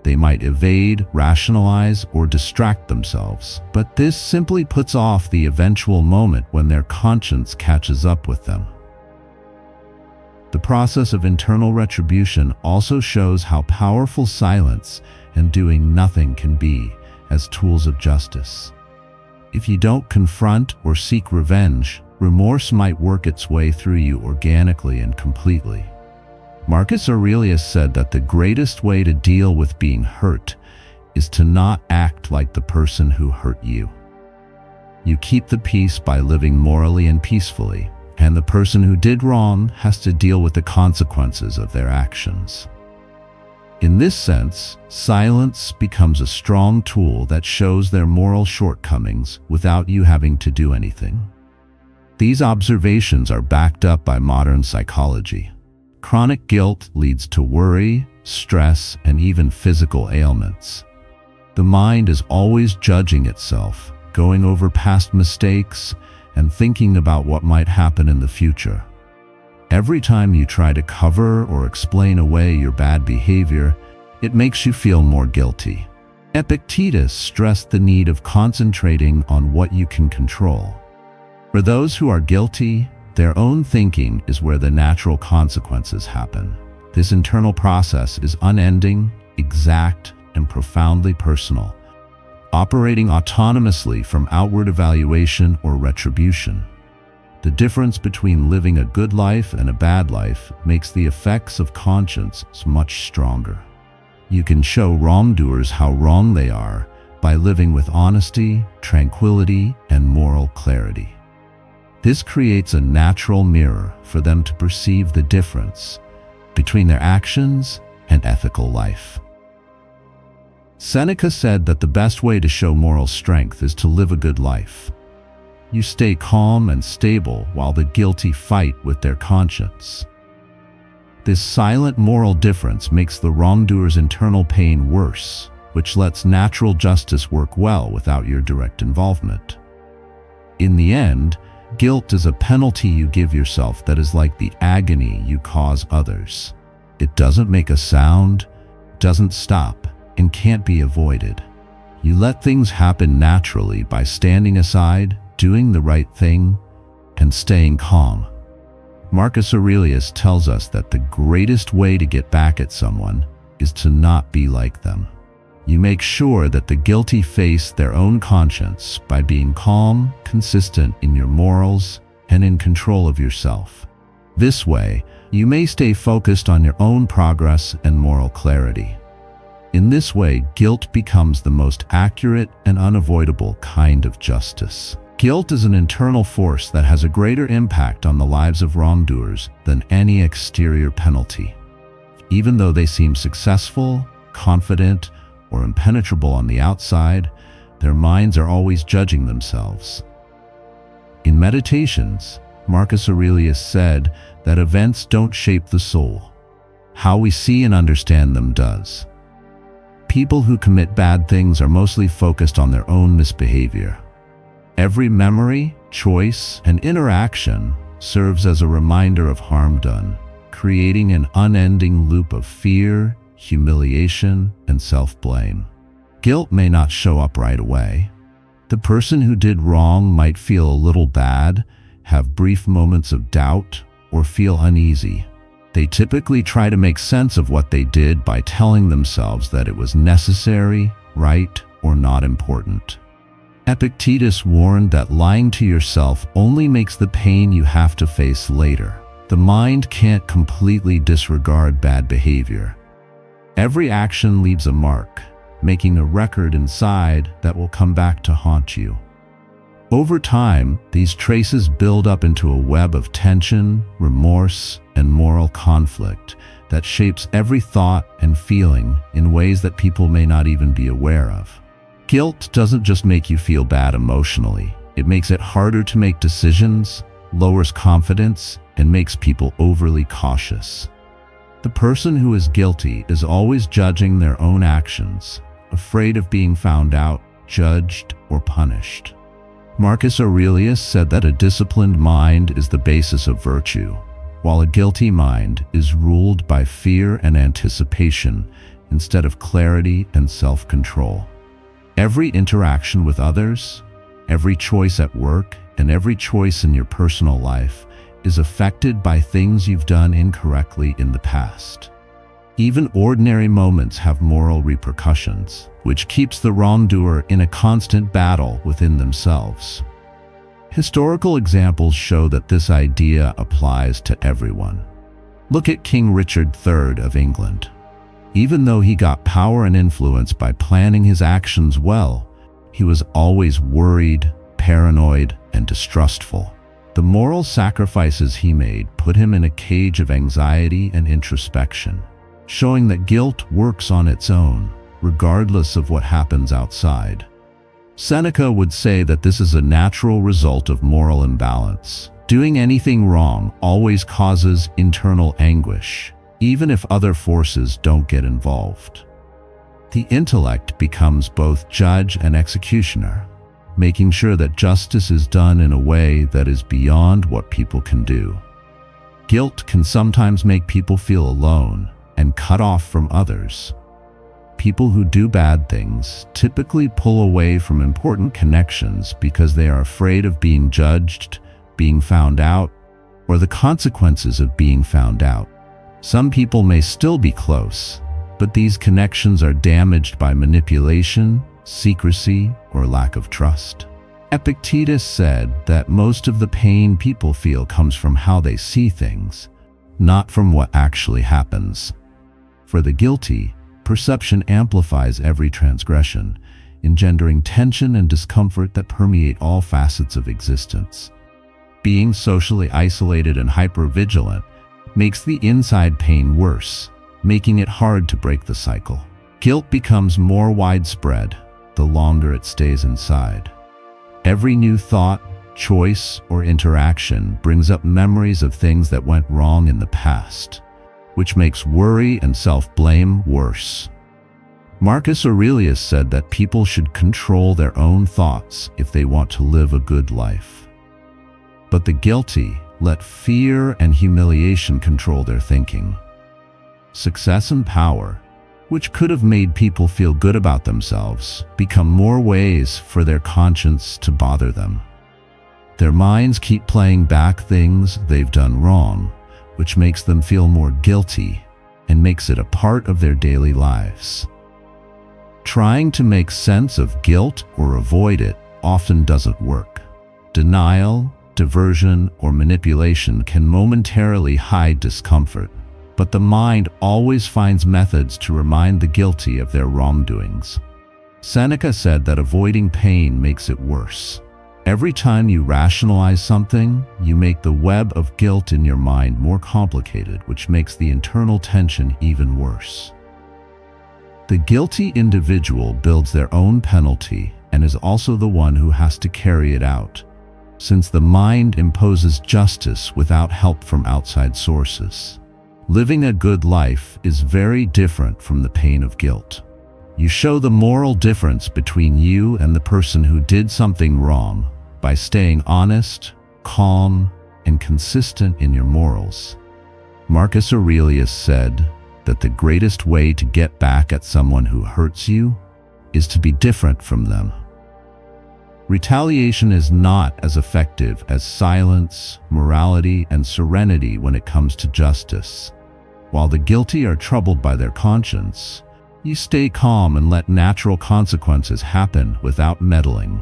They might evade, rationalize, or distract themselves, but this simply puts off the eventual moment when their conscience catches up with them. The process of internal retribution also shows how powerful silence and doing nothing can be as tools of justice. If you don't confront or seek revenge, remorse might work its way through you organically and completely. Marcus Aurelius said that the greatest way to deal with being hurt is to not act like the person who hurt you. You keep the peace by living morally and peacefully, and the person who did wrong has to deal with the consequences of their actions. In this sense, silence becomes a strong tool that shows their moral shortcomings without you having to do anything. These observations are backed up by modern psychology. Chronic guilt leads to worry, stress, and even physical ailments. The mind is always judging itself, going over past mistakes, and thinking about what might happen in the future. Every time you try to cover or explain away your bad behavior, it makes you feel more guilty. Epictetus stressed the need of concentrating on what you can control. For those who are guilty, their own thinking is where the natural consequences happen. This internal process is unending, exact, and profoundly personal, operating autonomously from outward evaluation or retribution. The difference between living a good life and a bad life makes the effects of conscience much stronger. You can show wrongdoers how wrong they are by living with honesty, tranquility, and moral clarity. This creates a natural mirror for them to perceive the difference between their actions and ethical life. Seneca said that the best way to show moral strength is to live a good life. You stay calm and stable while the guilty fight with their conscience. This silent moral difference makes the wrongdoer's internal pain worse, which lets natural justice work well without your direct involvement. In the end, guilt is a penalty you give yourself that is like the agony you cause others. It doesn't make a sound, doesn't stop, and can't be avoided. You let things happen naturally by standing aside, doing the right thing, and staying calm. Marcus Aurelius tells us that the greatest way to get back at someone is to not be like them. You make sure that the guilty face their own conscience by being calm, consistent in your morals, and in control of yourself. This way, you may stay focused on your own progress and moral clarity. In this way, guilt becomes the most accurate and unavoidable kind of justice. Guilt is an internal force that has a greater impact on the lives of wrongdoers than any exterior penalty. Even though they seem successful, confident, or impenetrable on the outside, their minds are always judging themselves. In Meditations, Marcus Aurelius said that events don't shape the soul. How we see and understand them does. People who commit bad things are mostly focused on their own misbehavior. Every memory, choice, and interaction serves as a reminder of harm done, creating an unending loop of fear, humiliation, and self-blame. Guilt may not show up right away. The person who did wrong might feel a little bad, have brief moments of doubt, or feel uneasy. They typically try to make sense of what they did by telling themselves that it was necessary right, or not important. Epictetus warned that lying to yourself only makes the pain you have to face later. The mind can't completely disregard bad behavior. Every action leaves a mark, making a record inside that will come back to haunt you. Over time, these traces build up into a web of tension, remorse, and moral conflict that shapes every thought and feeling in ways that people may not even be aware of. Guilt doesn't just make you feel bad emotionally. It makes it harder to make decisions, lowers confidence, and makes people overly cautious. The person who is guilty is always judging their own actions, afraid of being found out, judged, or punished. Marcus Aurelius said that a disciplined mind is the basis of virtue, while a guilty mind is ruled by fear and anticipation instead of clarity and self-control. Every interaction with others, every choice at work, and every choice in your personal life is affected by things you've done incorrectly in the past. Even ordinary moments have moral repercussions, which keeps the wrongdoer in a constant battle within themselves. Historical examples show that this idea applies to everyone. Look at King Richard III of England. Even though he got power and influence by planning his actions well, he was always worried, paranoid, and distrustful. The moral sacrifices he made put him in a cage of anxiety and introspection, showing that guilt works on its own, regardless of what happens outside. Seneca would say that this is a natural result of moral imbalance. Doing anything wrong always causes internal anguish, even if other forces don't get involved. The intellect becomes both judge and executioner, making sure that justice is done in a way that is beyond what people can do. Guilt can sometimes make people feel alone and cut off from others. People who do bad things typically pull away from important connections because they are afraid of being judged, being found out, or the consequences of being found out. Some people may still be close, but these connections are damaged by manipulation, secrecy, or lack of trust. Epictetus said that most of the pain people feel comes from how they see things, not from what actually happens. For the guilty, perception amplifies every transgression, engendering tension and discomfort that permeate all facets of existence. Being socially isolated and hypervigilant makes the inside pain worse, making it hard to break the cycle. Guilt becomes more widespread the longer it stays inside. Every new thought, choice, or interaction brings up memories of things that went wrong in the past, which makes worry and self-blame worse. Marcus Aurelius said that people should control their own thoughts if they want to live a good life. But the guilty let fear and humiliation control their thinking. Success and power, which could have made people feel good about themselves, become more ways for their conscience to bother them. Their minds keep playing back things they've done wrong, which makes them feel more guilty and makes it a part of their daily lives. Trying to make sense of guilt or avoid it often doesn't work. Denial, diversion, or manipulation can momentarily hide discomfort, but the mind always finds methods to remind the guilty of their wrongdoings. Seneca said that avoiding pain makes it worse. Every time you rationalize something, you make the web of guilt in your mind more complicated, which makes the internal tension even worse. The guilty individual builds their own penalty and is also the one who has to carry it out, since the mind imposes justice without help from outside sources. Living a good life is very different from the pain of guilt. You show the moral difference between you and the person who did something wrong by staying honest, calm, and consistent in your morals. Marcus Aurelius said that the greatest way to get back at someone who hurts you is to be different from them. Retaliation is not as effective as silence, morality, and serenity when it comes to justice. While the guilty are troubled by their conscience, You stay calm and let natural consequences happen without meddling.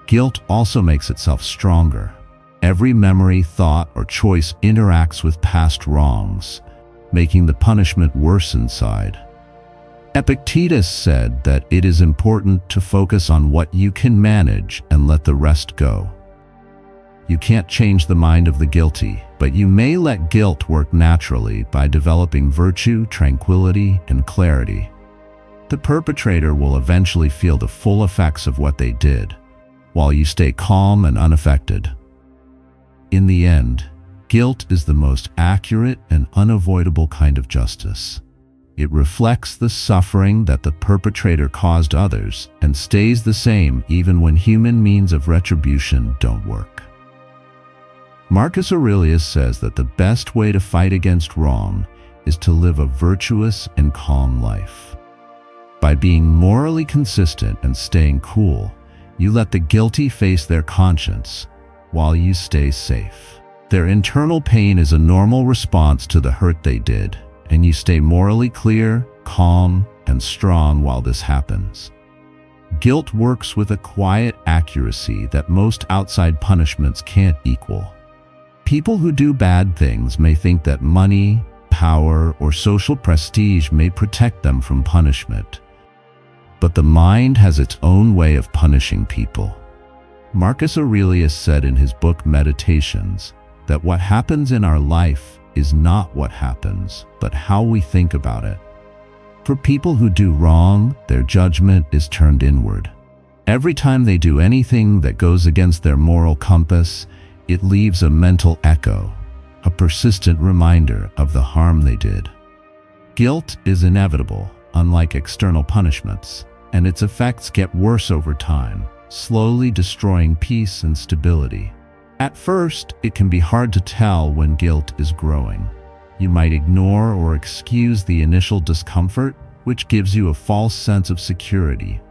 Guilt also makes itself stronger. Every memory, thought, or choice interacts with past wrongs, making the punishment worse inside. Epictetus said that it is important to focus on what you can manage and let the rest go. You can't change the mind of the guilty, but you may let guilt work naturally by developing virtue, tranquility, and clarity. The perpetrator will eventually feel the full effects of what they did, while you stay calm and unaffected. In the end, guilt is the most accurate and unavoidable kind of justice. It reflects the suffering that the perpetrator caused others and stays the same even when human means of retribution don't work. Marcus Aurelius says that the best way to fight against wrong is to live a virtuous and calm life. By being morally consistent and staying cool, you let the guilty face their conscience while you stay safe. Their internal pain is a normal response to the hurt they did, and you stay morally clear, calm, and strong while this happens. Guilt works with a quiet accuracy that most outside punishments can't equal. People who do bad things may think that money, power, or social prestige may protect them from punishment. But the mind has its own way of punishing people. Marcus Aurelius said in his book Meditations that what happens in our life is not what happens, but how we think about it. For people who do wrong, their judgment is turned inward. Every time they do anything that goes against their moral compass, it leaves a mental echo, a persistent reminder of the harm they did. Guilt is inevitable, unlike external punishments, and its effects get worse over time, slowly destroying peace and stability. At first, it can be hard to tell when guilt is growing. You might ignore or excuse the initial discomfort, which gives you a false sense of security.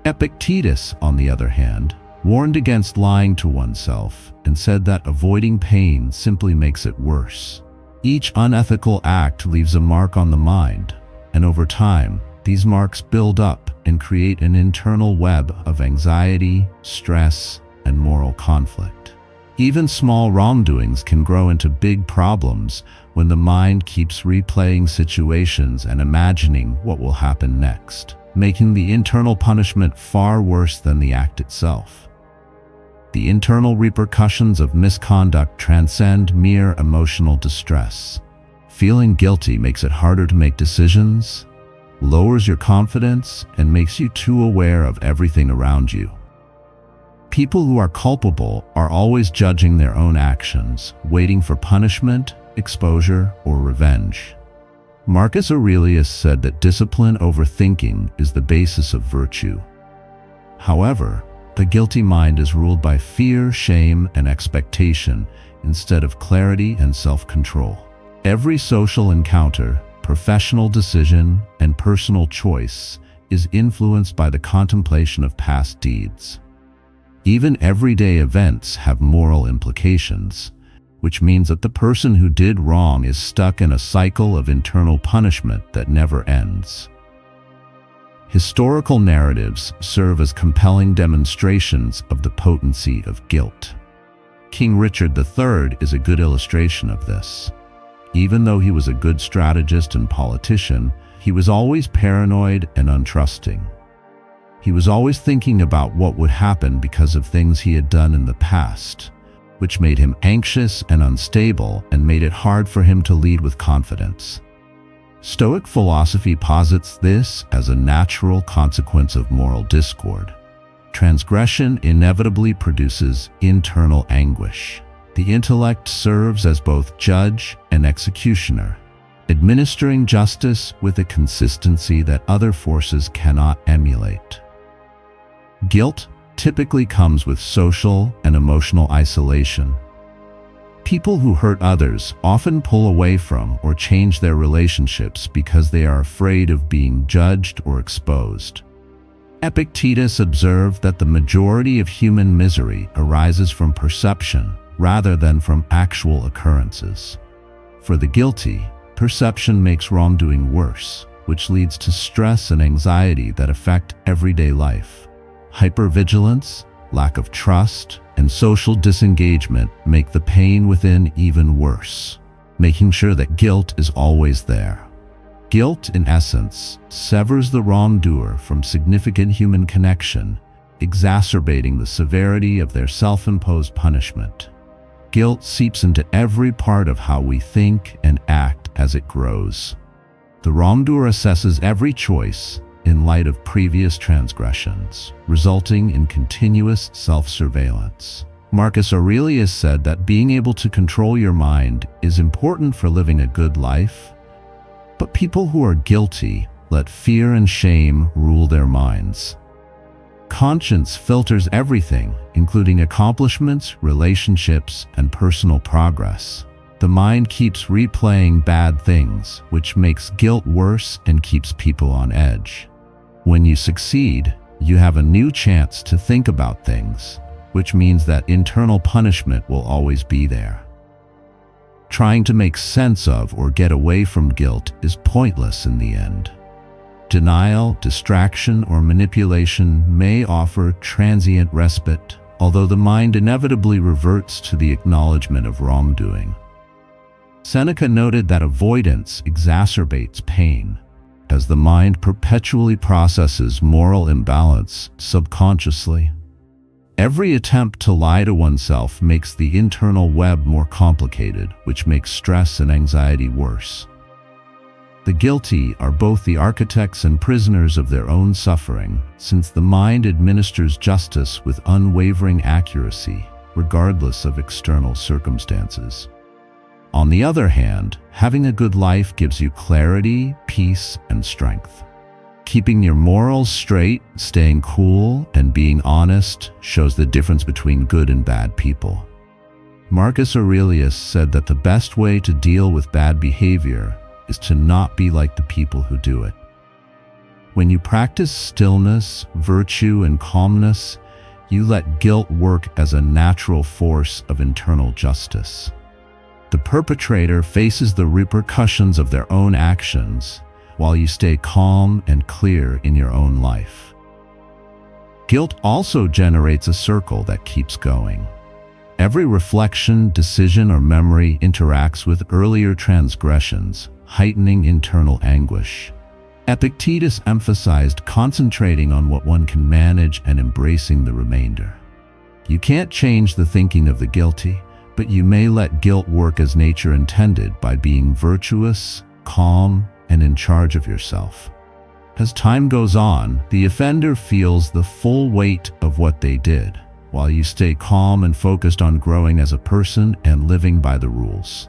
Epictetus, on the other hand, warned against lying to oneself and said that avoiding pain simply makes it worse. Each unethical act leaves a mark on the mind, and over time, these marks build up and create an internal web of anxiety, stress, and moral conflict. Even small wrongdoings can grow into big problems when the mind keeps replaying situations and imagining what will happen next, making the internal punishment far worse than the act itself. The internal repercussions of misconduct transcend mere emotional distress. Feeling guilty makes it harder to make decisions, lowers your confidence, and makes you too aware of everything around you. People who are culpable are always judging their own actions, waiting for punishment, exposure, or revenge. Marcus Aurelius said that discipline over thinking is the basis of virtue. However, the guilty mind is ruled by fear, shame, and expectation instead of clarity and self-control. Every social encounter, professional decision, and personal choice is influenced by the contemplation of past deeds. Even everyday events have moral implications, which means that the person who did wrong is stuck in a cycle of internal punishment that never ends. Historical narratives serve as compelling demonstrations of the potency of guilt. King Richard III is a good illustration of this. Even though he was a good strategist and politician, he was always paranoid and untrusting. He was always thinking about what would happen because of things he had done in the past, which made him anxious and unstable and made it hard for him to lead with confidence. Stoic philosophy posits this as a natural consequence of moral discord. Transgression inevitably produces internal anguish. The intellect serves as both judge and executioner, administering justice with a consistency that other forces cannot emulate. Guilt typically comes with social and emotional isolation. People who hurt others often pull away from or change their relationships because they are afraid of being judged or exposed. Epictetus observed that the majority of human misery arises from perception rather than from actual occurrences. For the guilty, perception makes wrongdoing worse, which leads to stress and anxiety that affect everyday life. Hypervigilance, lack of trust, and social disengagement make the pain within even worse, making sure that guilt is always there. Guilt, in essence, severs the wrongdoer from significant human connection, exacerbating the severity of their self-imposed punishment. Guilt seeps into every part of how we think and act as it grows. The wrongdoer assesses every choice in light of previous transgressions, resulting in continuous self-surveillance. Marcus Aurelius said that being able to control your mind is important for living a good life, but people who are guilty let fear and shame rule their minds. Conscience filters everything, including accomplishments, relationships, and personal progress. The mind keeps replaying bad things, which makes guilt worse and keeps people on edge. When you succeed, you have a new chance to think about things, which means that internal punishment will always be there. Trying to make sense of or get away from guilt is pointless in the end. Denial, distraction, or manipulation may offer transient respite, although the mind inevitably reverts to the acknowledgement of wrongdoing. Seneca noted that avoidance exacerbates pain, as the mind perpetually processes moral imbalance subconsciously. Every attempt to lie to oneself makes the internal web more complicated, which makes stress and anxiety worse. The guilty are both the architects and prisoners of their own suffering, since the mind administers justice with unwavering accuracy, regardless of external circumstances. On the other hand, having a good life gives you clarity, peace, and strength. Keeping your morals straight, staying cool, and being honest shows the difference between good and bad people. Marcus Aurelius said that the best way to deal with bad behavior is to not be like the people who do it. When you practice stillness, virtue, and calmness, you let guilt work as a natural force of internal justice. The perpetrator faces the repercussions of their own actions, while you stay calm and clear in your own life. Guilt also generates a circle that keeps going. Every reflection, decision, or memory interacts with earlier transgressions, heightening internal anguish. Epictetus emphasized concentrating on what one can manage and embracing the remainder. You can't change the thinking of the guilty, but you may let guilt work as nature intended by being virtuous, calm, and in charge of yourself. As time goes on, the offender feels the full weight of what they did, while you stay calm and focused on growing as a person and living by the rules.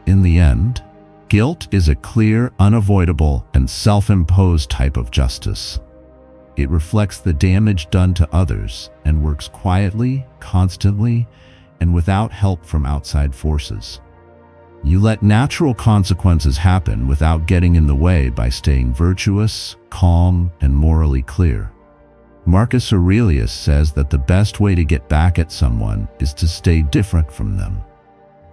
In the end, guilt is a clear, unavoidable, and self-imposed type of justice. It reflects the damage done to others and works quietly, constantly, and without help from outside forces. You let natural consequences happen without getting in the way by staying virtuous, calm, and morally clear. Marcus Aurelius says that the best way to get back at someone is to stay different from them.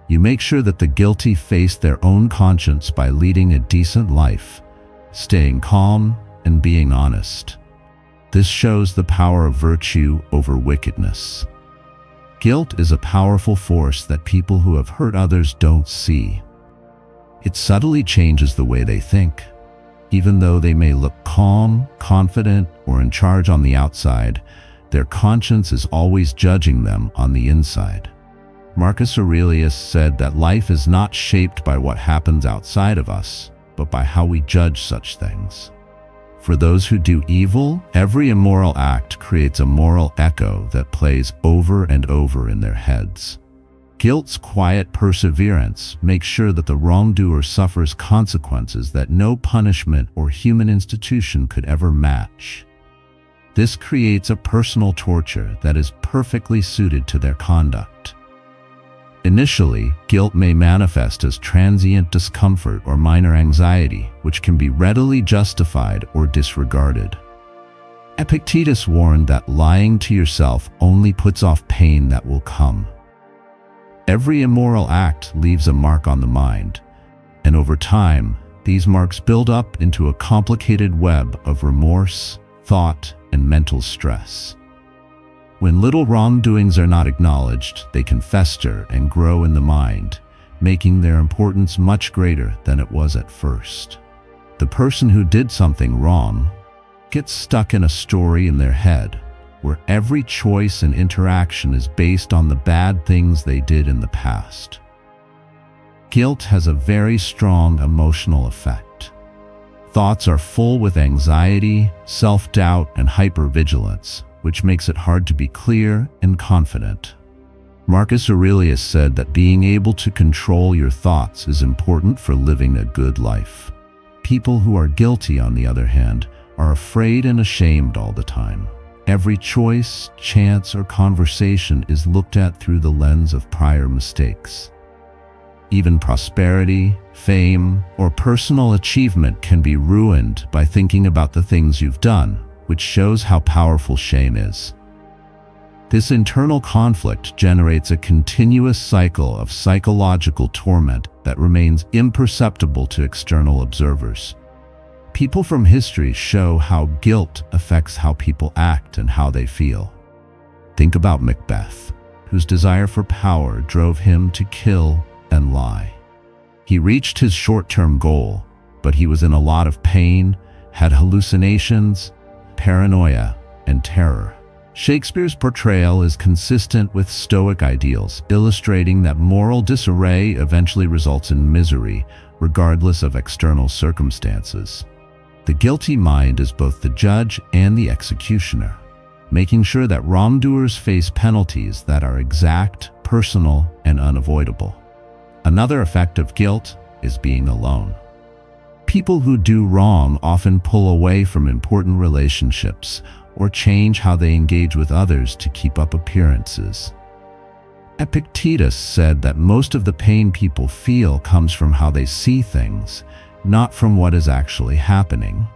You make sure that the guilty face their own conscience by leading a decent life, staying calm, and being honest. This shows the power of virtue over wickedness. Guilt is a powerful force that people who have hurt others don't see. It subtly changes the way they think. Even though they may look calm, confident, or in charge on the outside, their conscience is always judging them on the inside. Marcus Aurelius said that life is not shaped by what happens outside of us, but by how we judge such things. For those who do evil, every immoral act creates a moral echo that plays over and over in their heads. Guilt's quiet perseverance makes sure that the wrongdoer suffers consequences that no punishment or human institution could ever match. This creates a personal torture that is perfectly suited to their conduct. Initially, guilt may manifest as transient discomfort or minor anxiety, which can be readily justified or disregarded. Epictetus warned that lying to yourself only puts off pain that will come. Every immoral act leaves a mark on the mind, and over time, These marks build up into a complicated web of remorse, thought, and mental stress. When little wrongdoings are not acknowledged, they can fester and grow in the mind, making their importance much greater than it was at first. The person who did something wrong gets stuck in a story in their head, where every choice and interaction is based on the bad things they did in the past. Guilt has a very strong emotional effect. Thoughts are full with anxiety, self-doubt, and hypervigilance, which makes it hard to be clear and confident. Marcus Aurelius said that being able to control your thoughts is important for living a good life. People who are guilty, on the other hand, are afraid and ashamed all the time. Every choice, chance, or conversation is looked at through the lens of prior mistakes. Even prosperity, fame, or personal achievement can be ruined by thinking about the things you've done, which shows how powerful shame is. This internal conflict generates a continuous cycle of psychological torment that remains imperceptible to external observers. People from history show how guilt affects how people act and how they feel. Think about Macbeth, whose desire for power drove him to kill and lie. He reached his short-term goal, but he was in a lot of pain, had hallucinations, paranoia, and terror. Shakespeare's portrayal is consistent with Stoic ideals, illustrating that moral disarray eventually results in misery, regardless of external circumstances. The guilty mind is both the judge and the executioner, making sure that wrongdoers face penalties that are exact, personal, and unavoidable. Another effect of guilt is being alone. People who do wrong often pull away from important relationships or change how they engage with others to keep up appearances. Epictetus said that most of the pain people feel comes from how they see things, not from what is actually happening.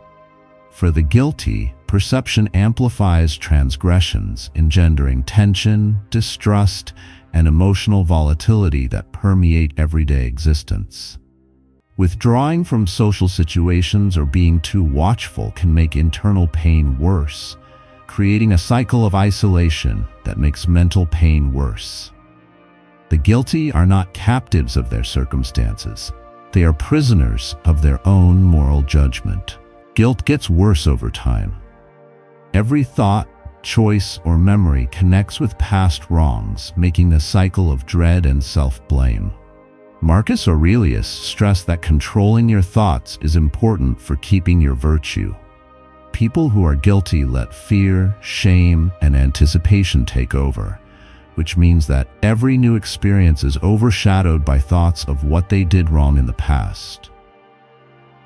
For the guilty, perception amplifies transgressions, engendering tension, distrust, and emotional volatility that permeate everyday existence. Withdrawing from social situations or being too watchful can make internal pain worse, creating a cycle of isolation that makes mental pain worse. The guilty are not captives of their circumstances. They are prisoners of their own moral judgment. Guilt gets worse over time. Every thought, choice, or memory connects with past wrongs, making a cycle of dread and self-blame. Marcus Aurelius stressed that controlling your thoughts is important for keeping your virtue. People who are guilty let fear, shame, and anticipation take over, which means that every new experience is overshadowed by thoughts of what they did wrong in the past.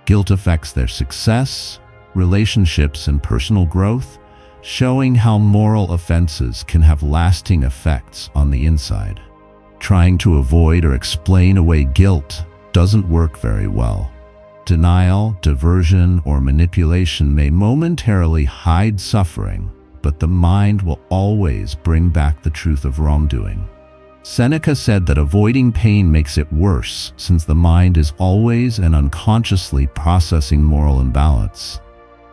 Guilt affects their success, relationships, and personal growth, showing how moral offenses can have lasting effects on the inside. Trying to avoid or explain away guilt doesn't work very well. Denial, diversion, or manipulation may momentarily hide suffering, but the mind will always bring back the truth of wrongdoing. Seneca said that avoiding pain makes it worse, since the mind is always and unconsciously processing moral imbalance.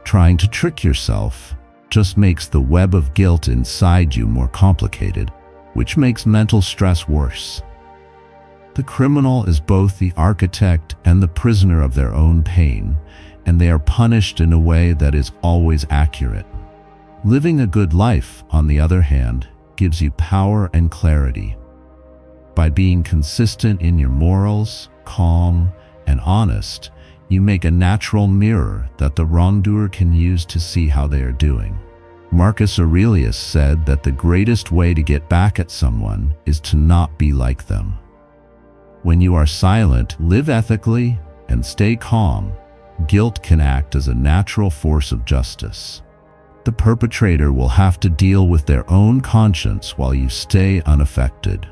Trying to trick yourself just makes the web of guilt inside you more complicated, which makes mental stress worse. The criminal is both the architect and the prisoner of their own pain, and they are punished in a way that is always accurate. Living a good life, on the other hand, gives you power and clarity. By being consistent in your morals, calm, and honest, you make a natural mirror that the wrongdoer can use to see how they are doing. Marcus Aurelius said that the greatest way to get back at someone is to not be like them. When you are silent, live ethically, and stay calm, guilt can act as a natural force of justice. The perpetrator will have to deal with their own conscience while you stay unaffected.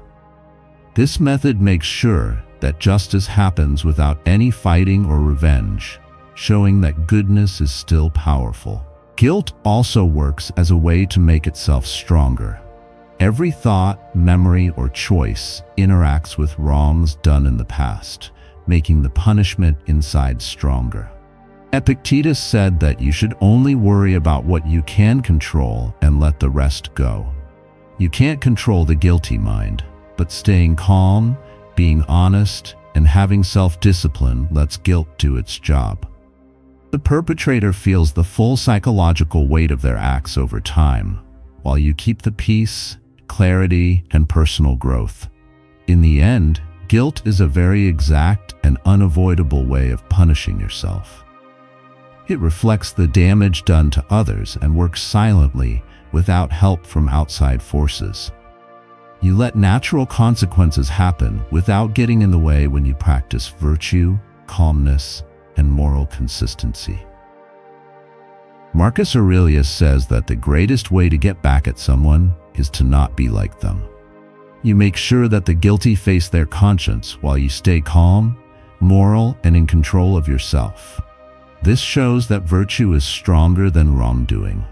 This method makes sure that justice happens without any fighting or revenge, showing that goodness is still powerful. Guilt also works as a way to make itself stronger. Every thought, memory, or choice interacts with wrongs done in the past, making the punishment inside stronger. Epictetus said that you should only worry about what you can control and let the rest go. You can't control the guilty mind, but staying calm, being honest, and having self-discipline lets guilt do its job. The perpetrator feels the full psychological weight of their acts over time, while you keep the peace, clarity, and personal growth. In the end, guilt is a very exact and unavoidable way of punishing yourself. It reflects the damage done to others and works silently without help from outside forces. You let natural consequences happen without getting in the way when you practice virtue, calmness, and moral consistency. Marcus Aurelius says that the greatest way to get back at someone is to not be like them. You make sure that the guilty face their conscience while you stay calm, moral, and in control of yourself. This shows that virtue is stronger than wrongdoing.